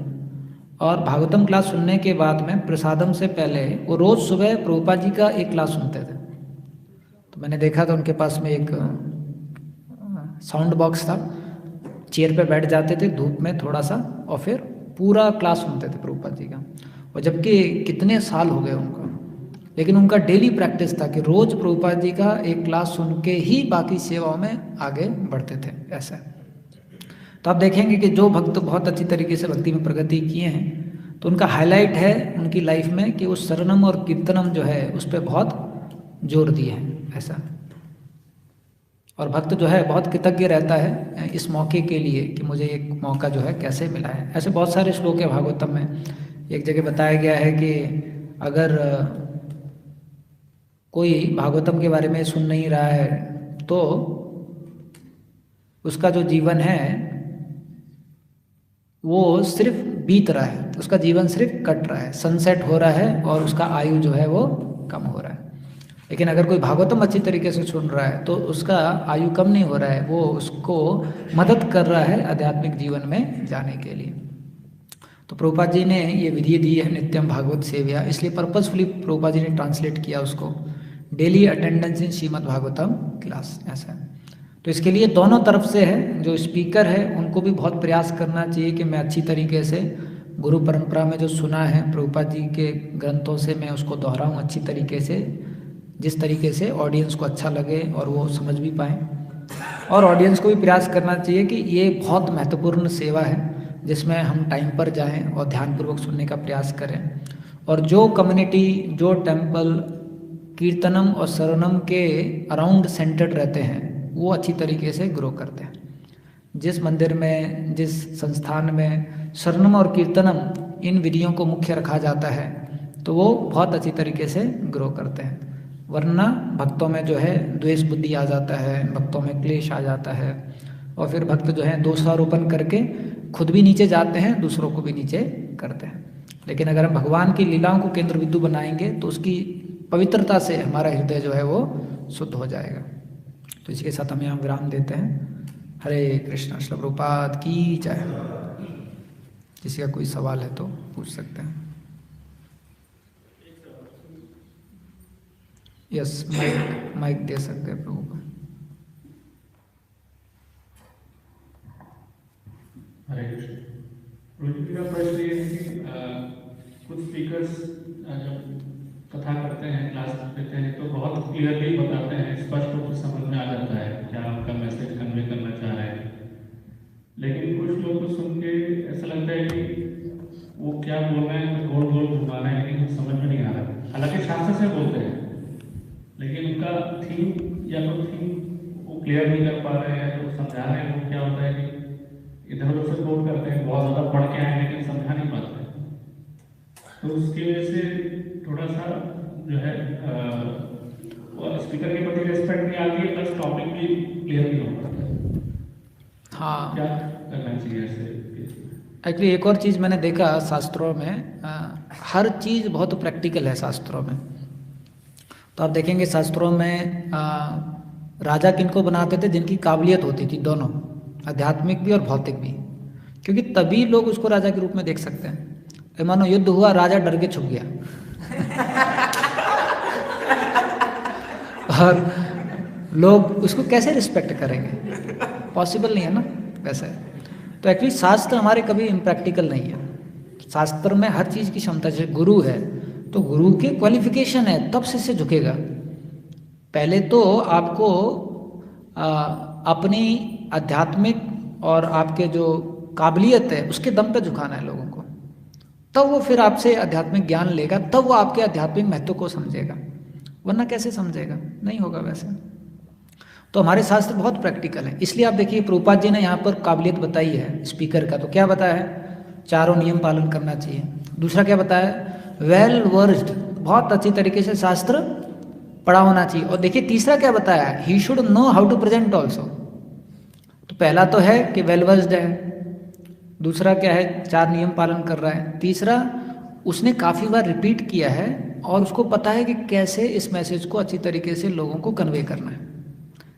और भागवतम क्लास सुनने के बाद में प्रसादम से पहले वो रोज़ सुबह प्रभुपाद जी का एक क्लास सुनते थे। तो मैंने देखा था उनके पास में एक साउंड बॉक्स था, चेयर पे बैठ जाते थे धूप में थोड़ा सा, और फिर पूरा क्लास सुनते थे प्रभुपाद जी का। और जबकि कितने साल हो गए उनको, लेकिन उनका डेली प्रैक्टिस था कि रोज प्रभुपाद जी का एक क्लास सुन के ही बाकी सेवाओं में आगे बढ़ते थे। ऐसा तो आप देखेंगे कि जो भक्त बहुत अच्छी तरीके से भक्ति में प्रगति किए हैं तो उनका हाईलाइट है उनकी लाइफ में कि वो शरणम और कीर्तनम जो है उस पर बहुत जोर दिए हैं। ऐसा और भक्त जो है बहुत कृतज्ञ रहता है इस मौके के लिए कि मुझे एक मौका जो है कैसे मिला है। ऐसे बहुत सारे श्लोक है भागवतम में। एक जगह बताया गया है कि अगर कोई भागवतम के बारे में सुन नहीं रहा है तो उसका जो जीवन है वो सिर्फ बीत रहा है, उसका जीवन सिर्फ कट रहा है, सनसेट हो रहा है और उसका आयु जो है वो कम हो रहा है। लेकिन अगर कोई भागवतम अच्छी तरीके से सुन रहा है तो उसका आयु कम नहीं हो रहा है, वो उसको मदद कर रहा है आध्यात्मिक जीवन में जाने के लिए। तो प्रभुपाद जी ने ये विधि दी है नित्यम भागवत सेव्या, इसलिए पर्पसफुली प्रभुपाद जी ने ट्रांसलेट किया उसको, daily attendance in Shrimad Bhagavatam class. ऐसा है तो इसके लिए दोनों तरफ से है, जो स्पीकर है उनको भी बहुत प्रयास करना चाहिए कि मैं अच्छी तरीके से गुरु परंपरा में जो सुना है प्रभुपाद जी के ग्रंथों से मैं उसको दोहराऊँ अच्छी तरीके से, जिस तरीके से ऑडियंस को अच्छा लगे और वो समझ भी पाएँ। और ऑडियंस को भी प्रयास करना चाहिए कि ये बहुत महत्वपूर्ण सेवा है जिसमें हम टाइम पर जाएं और ध्यानपूर्वक सुनने का प्रयास करें। और जो कम्युनिटी, जो टेम्पल कीर्तनम और शरणम के अराउंड सेंटर्ड रहते हैं वो अच्छी तरीके से ग्रो करते हैं। जिस मंदिर में, जिस संस्थान में शरणम और कीर्तनम इन विधियों को मुख्य रखा जाता है तो वो बहुत अच्छी तरीके से ग्रो करते हैं। वरना भक्तों में जो है द्वेष बुद्धि आ जाता है, भक्तों में क्लेश आ जाता है, और फिर भक्त जो है दोषारोपण करके खुद भी नीचे जाते हैं, दूसरों को भी नीचे करते हैं। लेकिन अगर हम भगवान की लीलाओं को केंद्र बिंदु बनाएंगे तो उसकी पवित्रता से हमारा हृदय जो है वो शुद्ध हो जाएगा। तो इसी के साथ हम यहाँ विराम देते हैं। हरे कृष्णा। श्रील प्रभुपाद की जय। किसी का कोई सवाल है तो पूछ सकते हैं। यस, माइक दे सकते हैं प्रभु को। हरे कृष्ण। रोजी का प्रश्न ये है कि कुछ स्पीकर्स जब कथा करते हैं, क्लास देते हैं तो बहुत क्लियरली बताते हैं, स्पष्ट रूप से समझ में आ जाता है क्या उनका मैसेज कन्वे करना चाह रहे हैं। लेकिन कुछ लोग को सुन के ऐसा लगता है कि वो क्या बोल रहे हैं, तो गोल गोल घुमा रहे हैं, लेकिन कुछ समझ में नहीं आ रहा। हालांकि शास्त्र से बोलते हैं लेकिन उनका थीम या तो थीम वो क्लियर नहीं कर पा रहे हैं, तो समझा रहे हैं वो क्या होता है कि इधर उधर से कोट करते हैं, बहुत ज़्यादा पढ़ के आए लेकिन समझा नहीं पाते, तो उसकी वजह से थोड़ा सा जो है स्पीकर के प्रति रिस्पेक्ट नहीं आती है, प्लस टॉपिक भी क्लियर नहीं होता। हाँ, क्या करना चाहिए ऐसे? एक्चुअली एक और चीज़ मैंने देखा शास्त्रों में, हर चीज़ बहुत प्रैक्टिकल है शास्त्रों में। तो आप देखेंगे शास्त्रों में राजा किनको बनाते थे? जिनकी काबिलियत होती थी दोनों, आध्यात्मिक भी और भौतिक भी, क्योंकि तभी लोग उसको राजा के रूप में देख सकते हैं। मानो युद्ध हुआ, राजा डर के छुप गया और लोग उसको कैसे रिस्पेक्ट करेंगे? पॉसिबल नहीं है ना वैसे। तो एक्चुअली शास्त्र हमारे कभी इम्प्रैक्टिकल नहीं है। शास्त्र में हर चीज़ की क्षमता, जैसे गुरु है तो गुरु के क्वालिफिकेशन है, तब से झुकेगा। पहले तो आपको अपनी आध्यात्मिक और आपके जो काबिलियत है उसके दम पे झुकाना है लोगों को, तब वो फिर आपसे आध्यात्मिक ज्ञान लेगा, तब वो आपके आध्यात्मिक महत्व को समझेगा, वरना कैसे समझेगा? नहीं होगा वैसे। तो हमारे शास्त्र बहुत प्रैक्टिकल है। इसलिए आप देखिए प्रभुपाद जी ने यहाँ पर काबिलियत बताई है स्पीकर का, तो क्या बताया है? चारों नियम पालन करना चाहिए। दूसरा क्या बताया? वेल वर्स्ड, बहुत अच्छी तरीके से शास्त्र पढ़ा होना चाहिए। और देखिए तीसरा क्या बताया? He should know how to present also. तो पहला तो है कि वेल वर्स्ड है, दूसरा क्या है? 4 नियम पालन कर रहा है, तीसरा उसने काफ़ी बार रिपीट किया है और उसको पता है कि कैसे इस मैसेज को अच्छी तरीके से लोगों को कन्वे करना है,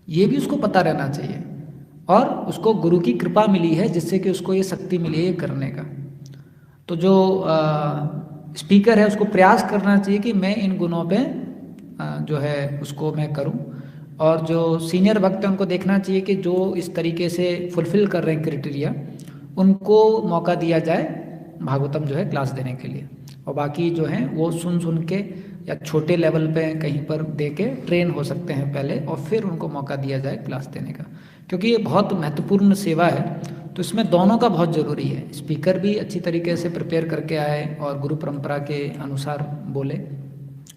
ये भी उसको पता रहना चाहिए। और उसको गुरु की कृपा मिली है जिससे कि उसको ये शक्ति मिली है ये करने का। तो जो स्पीकर है उसको प्रयास करना चाहिए कि मैं इन गुणों पे जो है उसको मैं करूं, और जो सीनियर भक्त हैं उनको देखना चाहिए कि जो इस तरीके से फुलफिल कर रहे हैं क्राइटेरिया, उनको मौका दिया जाए भागवतम जो है क्लास देने के लिए। और बाकी जो हैं वो सुन सुन के या छोटे लेवल पे कहीं पर दे के ट्रेन हो सकते हैं पहले, और फिर उनको मौका दिया जाए क्लास देने का, क्योंकि ये बहुत महत्वपूर्ण सेवा है। तो इसमें दोनों का बहुत ज़रूरी है, स्पीकर भी अच्छी तरीके से प्रिपेयर करके आए और गुरु परंपरा के अनुसार बोले,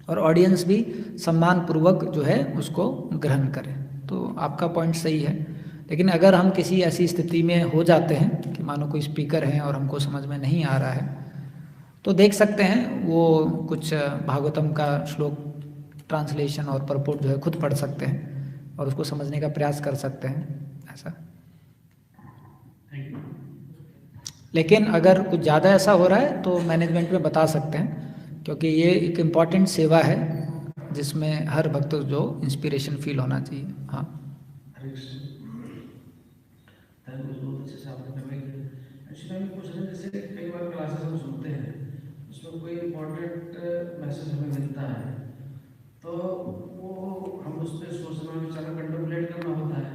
और ऑडियंस भी सम्मानपूर्वक जो है उसको ग्रहण करे। तो आपका पॉइंट सही है। लेकिन अगर हम किसी ऐसी स्थिति में हो जाते हैं कि मानो कोई स्पीकर है और हमको समझ में नहीं आ रहा है, तो देख सकते हैं वो कुछ भागवतम का श्लोक ट्रांसलेशन और परपोर्ट जो है खुद पढ़ सकते हैं और उसको समझने का प्रयास कर सकते हैं ऐसा। लेकिन अगर कुछ ज़्यादा ऐसा हो रहा है तो मैनेजमेंट में बता सकते हैं, क्योंकि ये एक इम्पॉर्टेंट सेवा है जिसमें हर भक्त जो इंस्पिरेशन फील होना चाहिए। हाँ, जैसे कई बार क्लासेस हम सुनते हैं उसमें कोई इम्पोर्टेंट मैसेज हमें मिलता है, तो वो हम उस पर सोचना विचार कंटेम्पलेट करना होता है,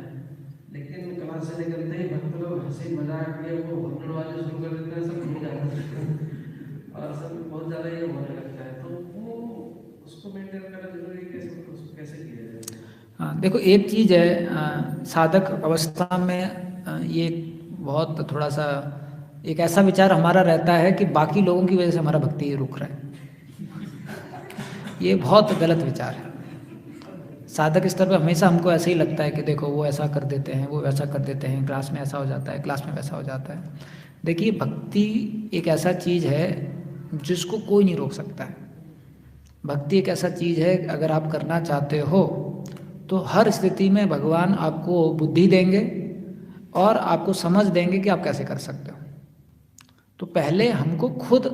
लेकिन क्लास से निकलते ही भक्त लोग हंसी मजाक ये वो हुल्लड़ वाले शुरू कर देते हैं, सब भूल जाते हैं और सब बहुत ज़्यादा ये होने लगता है। तो वो उसको मेंटेन करना जरूरी है, उसको कैसे किया जाए? हाँ, देखो एक चीज़ है, साधक अवस्था में ये बहुत थोड़ा सा एक ऐसा विचार हमारा रहता है कि बाकी लोगों की वजह से हमारा भक्ति रुक रहा है। ये बहुत गलत विचार है। साधक स्तर पर हमेशा हमको ऐसे ही लगता है कि देखो वो ऐसा कर देते हैं, वो वैसा कर देते हैं, क्लास में ऐसा हो जाता है, क्लास में वैसा हो जाता है। देखिए भक्ति एक ऐसा चीज़ है जिसको कोई नहीं रोक सकता है। भक्ति एक ऐसा चीज़ है, अगर आप करना चाहते हो तो हर स्थिति में भगवान आपको बुद्धि देंगे और आपको समझ देंगे कि आप कैसे कर सकते हो। तो पहले हमको खुद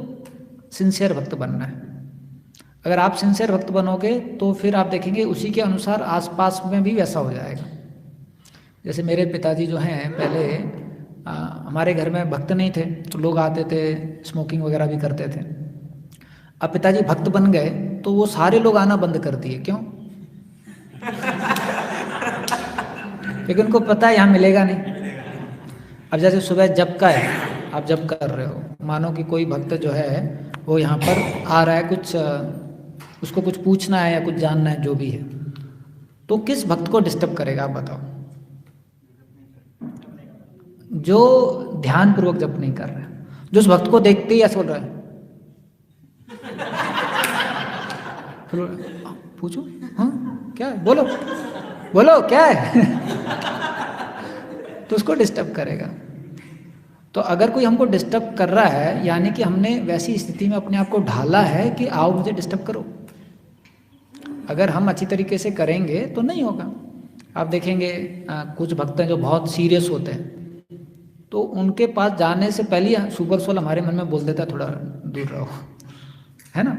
सिंसियर भक्त बनना है। अगर आप सिंसियर भक्त बनोगे तो फिर आप देखेंगे उसी के अनुसार आसपास में भी वैसा हो जाएगा। जैसे मेरे पिताजी जो हैं पहले हमारे घर में भक्त नहीं थे, तो लोग आते थे, स्मोकिंग वगैरह भी करते थे। अब पिताजी भक्त बन गए तो वो सारे लोग आना बंद कर दिए। क्यों? क्योंकि उनको पता है यहाँ मिलेगा नहीं। अब जैसे सुबह जप का है, आप जप कर रहे हो, मानो कि कोई भक्त जो है वो यहाँ पर आ रहा है, कुछ उसको कुछ पूछना है या कुछ जानना है, जो भी है, तो किस भक्त को डिस्टर्ब करेगा आप बताओ? जो ध्यान पूर्वक जप नहीं कर रहा है, जो उस भक्त को देखते ही ऐसा बोल रहा है, पूछो हाँ क्या है, बोलो बोलो क्या है। तो उसको डिस्टर्ब करेगा। तो अगर कोई हमको डिस्टर्ब कर रहा है यानी कि हमने वैसी स्थिति में अपने आप को ढाला है कि आओ मुझे डिस्टर्ब करो। अगर हम अच्छी तरीके से करेंगे तो नहीं होगा। आप देखेंगे कुछ भक्त हैं जो बहुत सीरियस होते हैं, तो उनके पास जाने से पहले ही सुपर सोल हमारे मन में बोल देता है थोड़ा दूर रहो, है ना।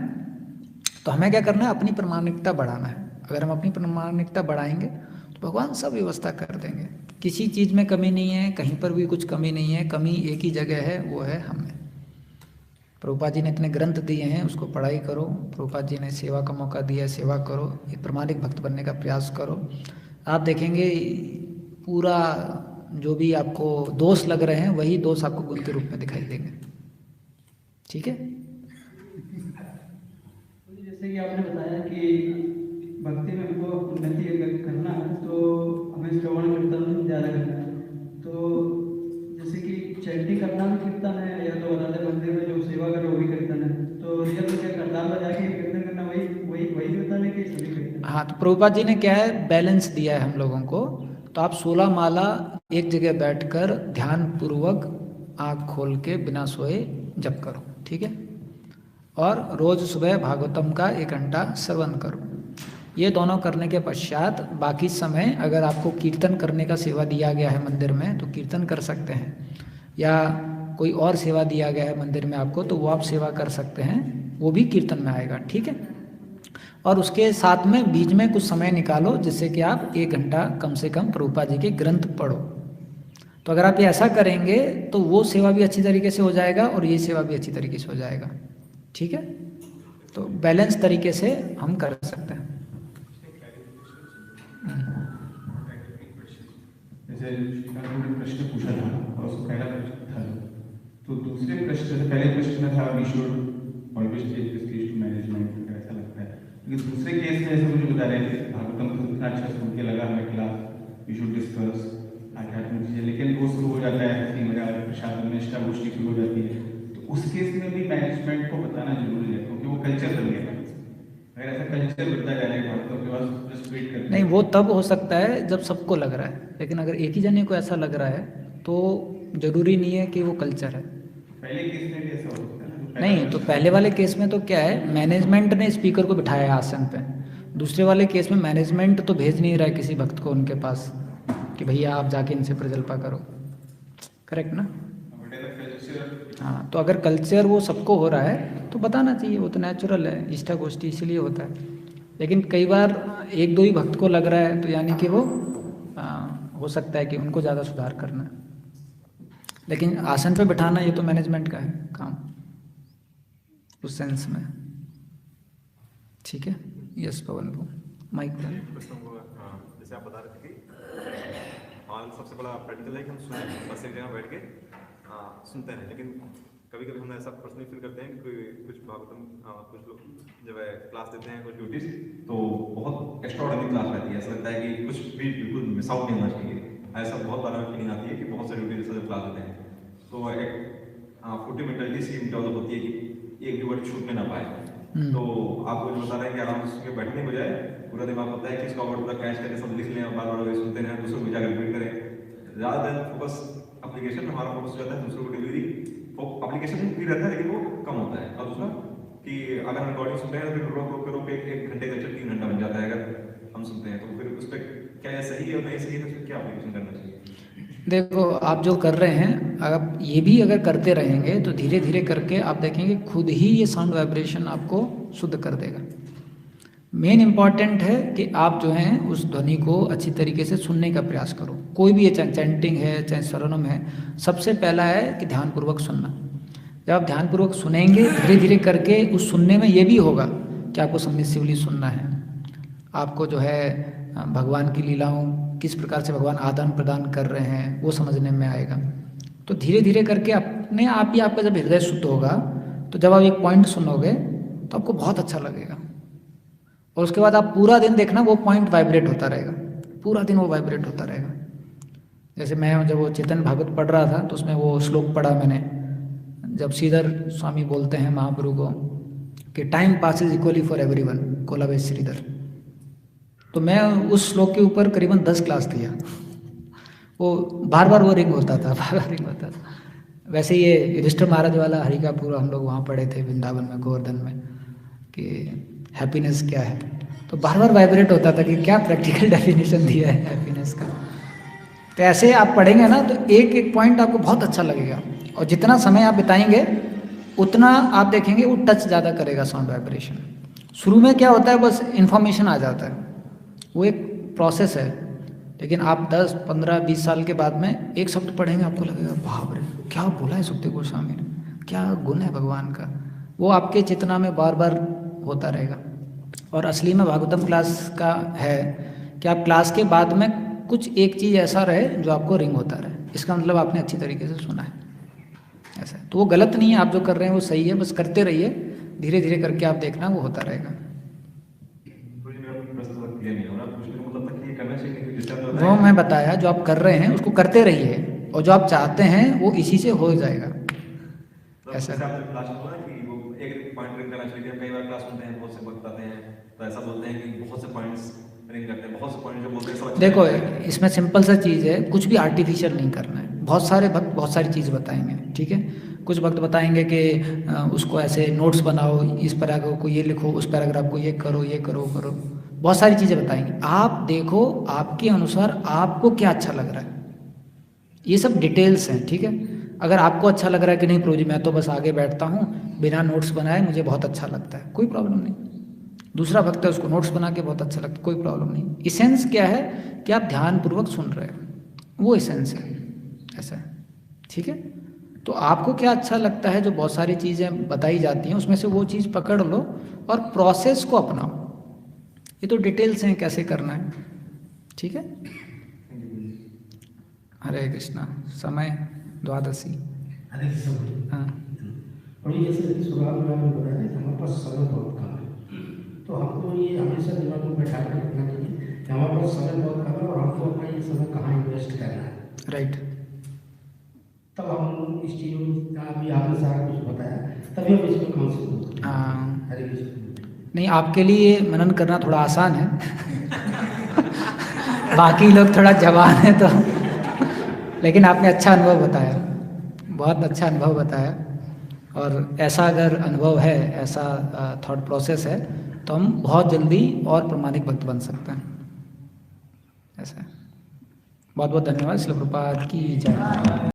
तो हमें क्या करना है, अपनी प्रामाणिकता बढ़ाना है। अगर हम अपनी प्रामाणिकता बढ़ाएंगे तो भगवान सब व्यवस्था कर देंगे। किसी चीज़ में कमी नहीं है, कहीं पर भी कुछ कमी नहीं है। कमी एक ही जगह है, वो है हमें। प्रभुपाद जी ने इतने ग्रंथ दिए हैं, उसको पढ़ाई करो। प्रभुपाद जी ने सेवा का मौका दिया है, सेवा करो। एक प्रामाणिक भक्त बनने का प्रयास करो। आप देखेंगे पूरा जो भी आपको दोष लग रहे हैं वही दोष आपको गुण के रूप में दिखाई देंगे। ठीक है। जैसे कि आपने बताया कि भक्ति में हमको उन्नति अगर करना है तो हमें श्रवण कीर्तन ज़्यादा करना है। तो जैसे कि चैंटिंग करना भी कीर्तन है, या तो बताते मंदिर में जो सेवा करे वो भी कीर्तन है। तो रियल में क्या करताल बजा के कीर्तन करना वही वही वही कीर्तन है कि सभी कीर्तन? हाँ, तो प्रभुपाद जी ने क्या है, बैलेंस दिया है हम लोगों को। तो आप 16 माला एक जगह बैठकर ध्यान पूर्वक आँख खोल के बिना सोए जप करो। ठीक है। और रोज सुबह भागवतम का 1 घंटा श्रवण करो। ये दोनों करने के पश्चात बाकी समय अगर आपको कीर्तन करने का सेवा दिया गया है मंदिर में तो कीर्तन कर सकते हैं, या कोई और सेवा दिया गया है मंदिर में आपको तो वो आप सेवा कर सकते हैं, वो भी कीर्तन में आएगा। ठीक है। और उसके साथ में बीच में कुछ समय निकालो जिससे कि आप 1 घंटा कम से कम प्रभुपाद जी के ग्रंथ पढ़ो। तो अगर आप ये ऐसा करेंगे तो वो सेवा भी अच्छी तरीके से हो जाएगा और ये सेवा भी अच्छी तरीके से हो जाएगा। ठीक है। तो बैलेंस तरीके से हम कर सकते हैं। जैसे ने प्रश्न पूछा था और उसका पहला प्रश्न था, तो दूसरे प्रश्न जैसे पहले प्रश्न में था we should always take this case to management, ऐसा लगता है। लेकिन दूसरे केस में जैसे मुझे बता रहे थे भागवतम को इतना अच्छा सुन के लगा हमें क्लास वी शुड डिस्कस आध्यात्मिक चीजें, लेकिन वो शुरू हो जाता है हंसी मजाक प्रसाद में निष्ठा गोष्ठी शुरू हो जाती है। तो उस केस में भी मैनेजमेंट को बताना जरूरी है क्योंकि वो कल्चर बन गया। अगर ऐसा कल्चर बनता जा रहा है भागवतों के पास जस्ट वेट करते नहीं, वो तब हो सकता है जब सबको लग रहा है, लेकिन अगर एक ही जने को ऐसा लग रहा है तो जरूरी नहीं है कि वो कल्चर है। पहले केस में भी ऐसा हो सकता है ना? नहीं, तो पहले वाले केस में तो क्या है, मैनेजमेंट ने स्पीकर को बिठाया है आसन पे। दूसरे वाले केस में मैनेजमेंट तो भेज नहीं रहा है किसी भक्त को उनके पास कि भैया आप जाके इनसे प्रजल्पा करो। करेक्ट ना? हाँ, तो अगर कल्चर वो सबको हो रहा है तो बताना चाहिए, वो तो नेचुरल है, इष्टा गोष्ठी इसीलिए होता है। लेकिन कई बार 1-2 ही भक्त को लग रहा है तो यानी कि वो हो सकता है कि उनको ज़्यादा सुधार करना है। लेकिन आसन पे बिठाना ये तो मैनेजमेंट का है काम उस सेंस में। ठीक है। यस पवन को माइक पर। जैसे आप बता रहे थे कि और सबसे बड़ा प्रैक्टिकल है कि हम सुने, बस एक जगह बैठ के सुनते हैं। लेकिन कभी कभी हम ऐसा पर्सनली फील करते हैं कि कुछ भागवतम कुछ लोग जब क्लास देते हैं कुछ ड्यूटीज तो बहुत एक्स्ट्राऑर्डिनरी क्लास रहती है, ऐसा लगता है कि कुछ भी बिल्कुल मिस आउट नहीं होना चाहिए। ऐसा बहुत बार फीलिंग आती है कि बहुत सारी ड्यूटीज जब क्लास देते हैं तो एक फुटी मेंटलिटी सी डेवलप होती है कि एक भी वर्ड छूट में ना पाए। तो आपको जो बता रहे हैं कि आराम से बैठने के बजाय पूरा दिमाग होता है कि इसका वर्ड पूरा कैच करके सब लिख लें और बार बार वही सुनते रहें, दूसरों को जाकर रिपीट करें। ज़्यादा देर फोकस एप्लीकेशन में हमारा फोकस हो जाता है दूसरों को डिलीवरी एप्लीकेशन भी रहता है लेकिन वो कम होता है। और दूसरा कि अगर हम रिकॉर्डिंग सुनते हैं तो फिर रोक के 1 घंटे का 3 घंटा बन जाता है अगर हम सुनते हैं। तो फिर उस पर क्या सही है और नहीं सही है, तो फिर क्या एप्लीकेशन करना चाहिए? देखो, आप जो कर रहे हैं आप ये भी अगर करते रहेंगे तो धीरे धीरे करके आप देखेंगे खुद ही ये साउंड वाइब्रेशन आपको शुद्ध कर देगा। मेन इम्पॉर्टेंट है कि आप जो हैं उस ध्वनि को अच्छी तरीके से सुनने का प्रयास करो। कोई भी, चाहे चैंटिंग है चाहे स्वरनम है, सबसे पहला है कि ध्यानपूर्वक सुनना। जब आप ध्यानपूर्वक सुनेंगे धीरे धीरे करके उस सुनने में ये भी होगा कि आपको सबमिसिवली सुनना है। आपको जो है भगवान की लीलाओं किस प्रकार से भगवान आदान प्रदान कर रहे हैं वो समझने में आएगा। तो धीरे धीरे करके अपने आप ही आपका जब हृदय शुद्ध होगा तो जब आप एक पॉइंट सुनोगे तो आपको बहुत अच्छा लगेगा। और उसके बाद आप पूरा दिन देखना वो पॉइंट वाइब्रेट होता रहेगा, पूरा दिन वो वाइब्रेट होता रहेगा। जैसे मैं जब वो चेतन भागवत पढ़ रहा था तो उसमें वो श्लोक पढ़ा मैंने, जब श्रीधर स्वामी बोलते हैं महाप्रभु को कि time passes equally for everyone, Kolave Sridhar. तो मैं उस श्लोक के ऊपर करीबन 10 क्लास दिया। वो बार बार वो रिंग होता था, बार बार रिंग होता था। वैसे ये युधिष्ठिर महाराज वाला हरि का पूरा हम लोग वहाँ पढ़े थे वृंदावन में, गोवर्धन में, कि हैप्पीनेस क्या है, तो बार बार वाइब्रेट होता था कि क्या प्रैक्टिकल डेफिनेशन दिया है हैप्पीनेस का। तो ऐसे आप पढ़ेंगे ना तो एक एक पॉइंट आपको बहुत अच्छा लगेगा, और जितना समय आप बिताएंगे उतना आप देखेंगे वो टच ज़्यादा करेगा साउंड वाइब्रेशन। शुरू में क्या होता है, बस इन्फॉर्मेशन आ जाता है, वो एक प्रोसेस है, लेकिन आप 10, 15, 20 साल के बाद में एक शब्द पढ़ेंगे आपको लगेगा बाप रे क्या बोला है सुखदेव गोस्वामी ने, क्या गुण है भगवान का, वो आपके चेतना में बार बार होता रहेगा। और असली में भागवतम क्लास का है कि आप क्लास के बाद में कुछ एक चीज़ ऐसा रहे जो आपको रिंग होता रहे, इसका मतलब आपने अच्छी तरीके से सुना है, ऐसा है। तो वो गलत नहीं है, आप जो कर रहे हैं वो सही है, बस करते रहिए, धीरे धीरे करके आप देखना वो होता रहेगा। वो मैं बताया जो आप कर रहे हैं उसको करते रहिए, और जो आप चाहते हैं वो इसी से हो जाएगा, ऐसा। क्लास में बोला कि वो एक पॉइंट रिंग करना चाहिए, कई बार क्लास सुनते हैं, बहुत से वक्त आते हैं तो ऐसा बोलते हैं कि बहुत से पॉइंट्स रिंग करते हैं, बहुत से पॉइंट जो बोलते हैं सब देखो इसमें सिंपल सा चीज़ है, कुछ भी आर्टिफिशियल नहीं करना है। बहुत सारे भक्त बहुत सारी चीज़ बताएंगे, ठीक है, कुछ भक्त बताएंगे कि उसको ऐसे नोट्स बनाओ, इस पैराग्राफ को ये लिखो, उस पैराग्राफ को ये करो, ये करो करो, बहुत सारी चीज़ें बताएंगे। आप देखो आपके अनुसार आपको क्या अच्छा लग रहा है, ये सब डिटेल्स हैं, ठीक है। अगर आपको अच्छा लग रहा है कि नहीं प्रभु जी मैं तो बस आगे बैठता हूँ बिना नोट्स बनाए, मुझे बहुत अच्छा लगता है, कोई प्रॉब्लम नहीं। दूसरा भक्त है उसको नोट्स बना के बहुत अच्छा लगता है, कोई प्रॉब्लम नहीं। इसेंस क्या है कि आप ध्यानपूर्वक सुन रहे हो, वो इसेंस है, ऐसा है, ठीक है। तो आपको क्या अच्छा लगता है, जो बहुत सारी चीज़ें बताई जाती हैं उसमें से वो चीज़ पकड़ लो और प्रोसेस को अपनाओ। ये तो डिटेल्स हैं कैसे करना है, ठीक है। हरे कृष्णा। समय 12:00। हरे कृष्ण। हाँ और ये जैसे शुरुआत में आपने बताया कि हमारे पास समय बहुत कम है, तो हमको ये हमेशा दिमाग में बैठा कर रखना चाहिए कि हमारे पास समय बहुत कम है और हमको अपना ये समय कहाँ इन्वेस्ट करना है, राइट। तब हम इस चीज़ों का भी आपने सारा कुछ बताया, तभी हम इसको कॉन्सेप्ट। हाँ हरे कृष्ण। नहीं, आपके लिए मनन करना थोड़ा आसान है बाकी लोग थोड़ा जवान है तो लेकिन आपने अच्छा अनुभव बताया, बहुत अच्छा अनुभव बताया, और ऐसा अगर अनुभव है, ऐसा थॉट प्रोसेस है, तो हम बहुत जल्दी और प्रामाणिक भक्त बन सकते हैं, ऐसा है। बहुत बहुत धन्यवाद। श्रील प्रभुपाद की जय।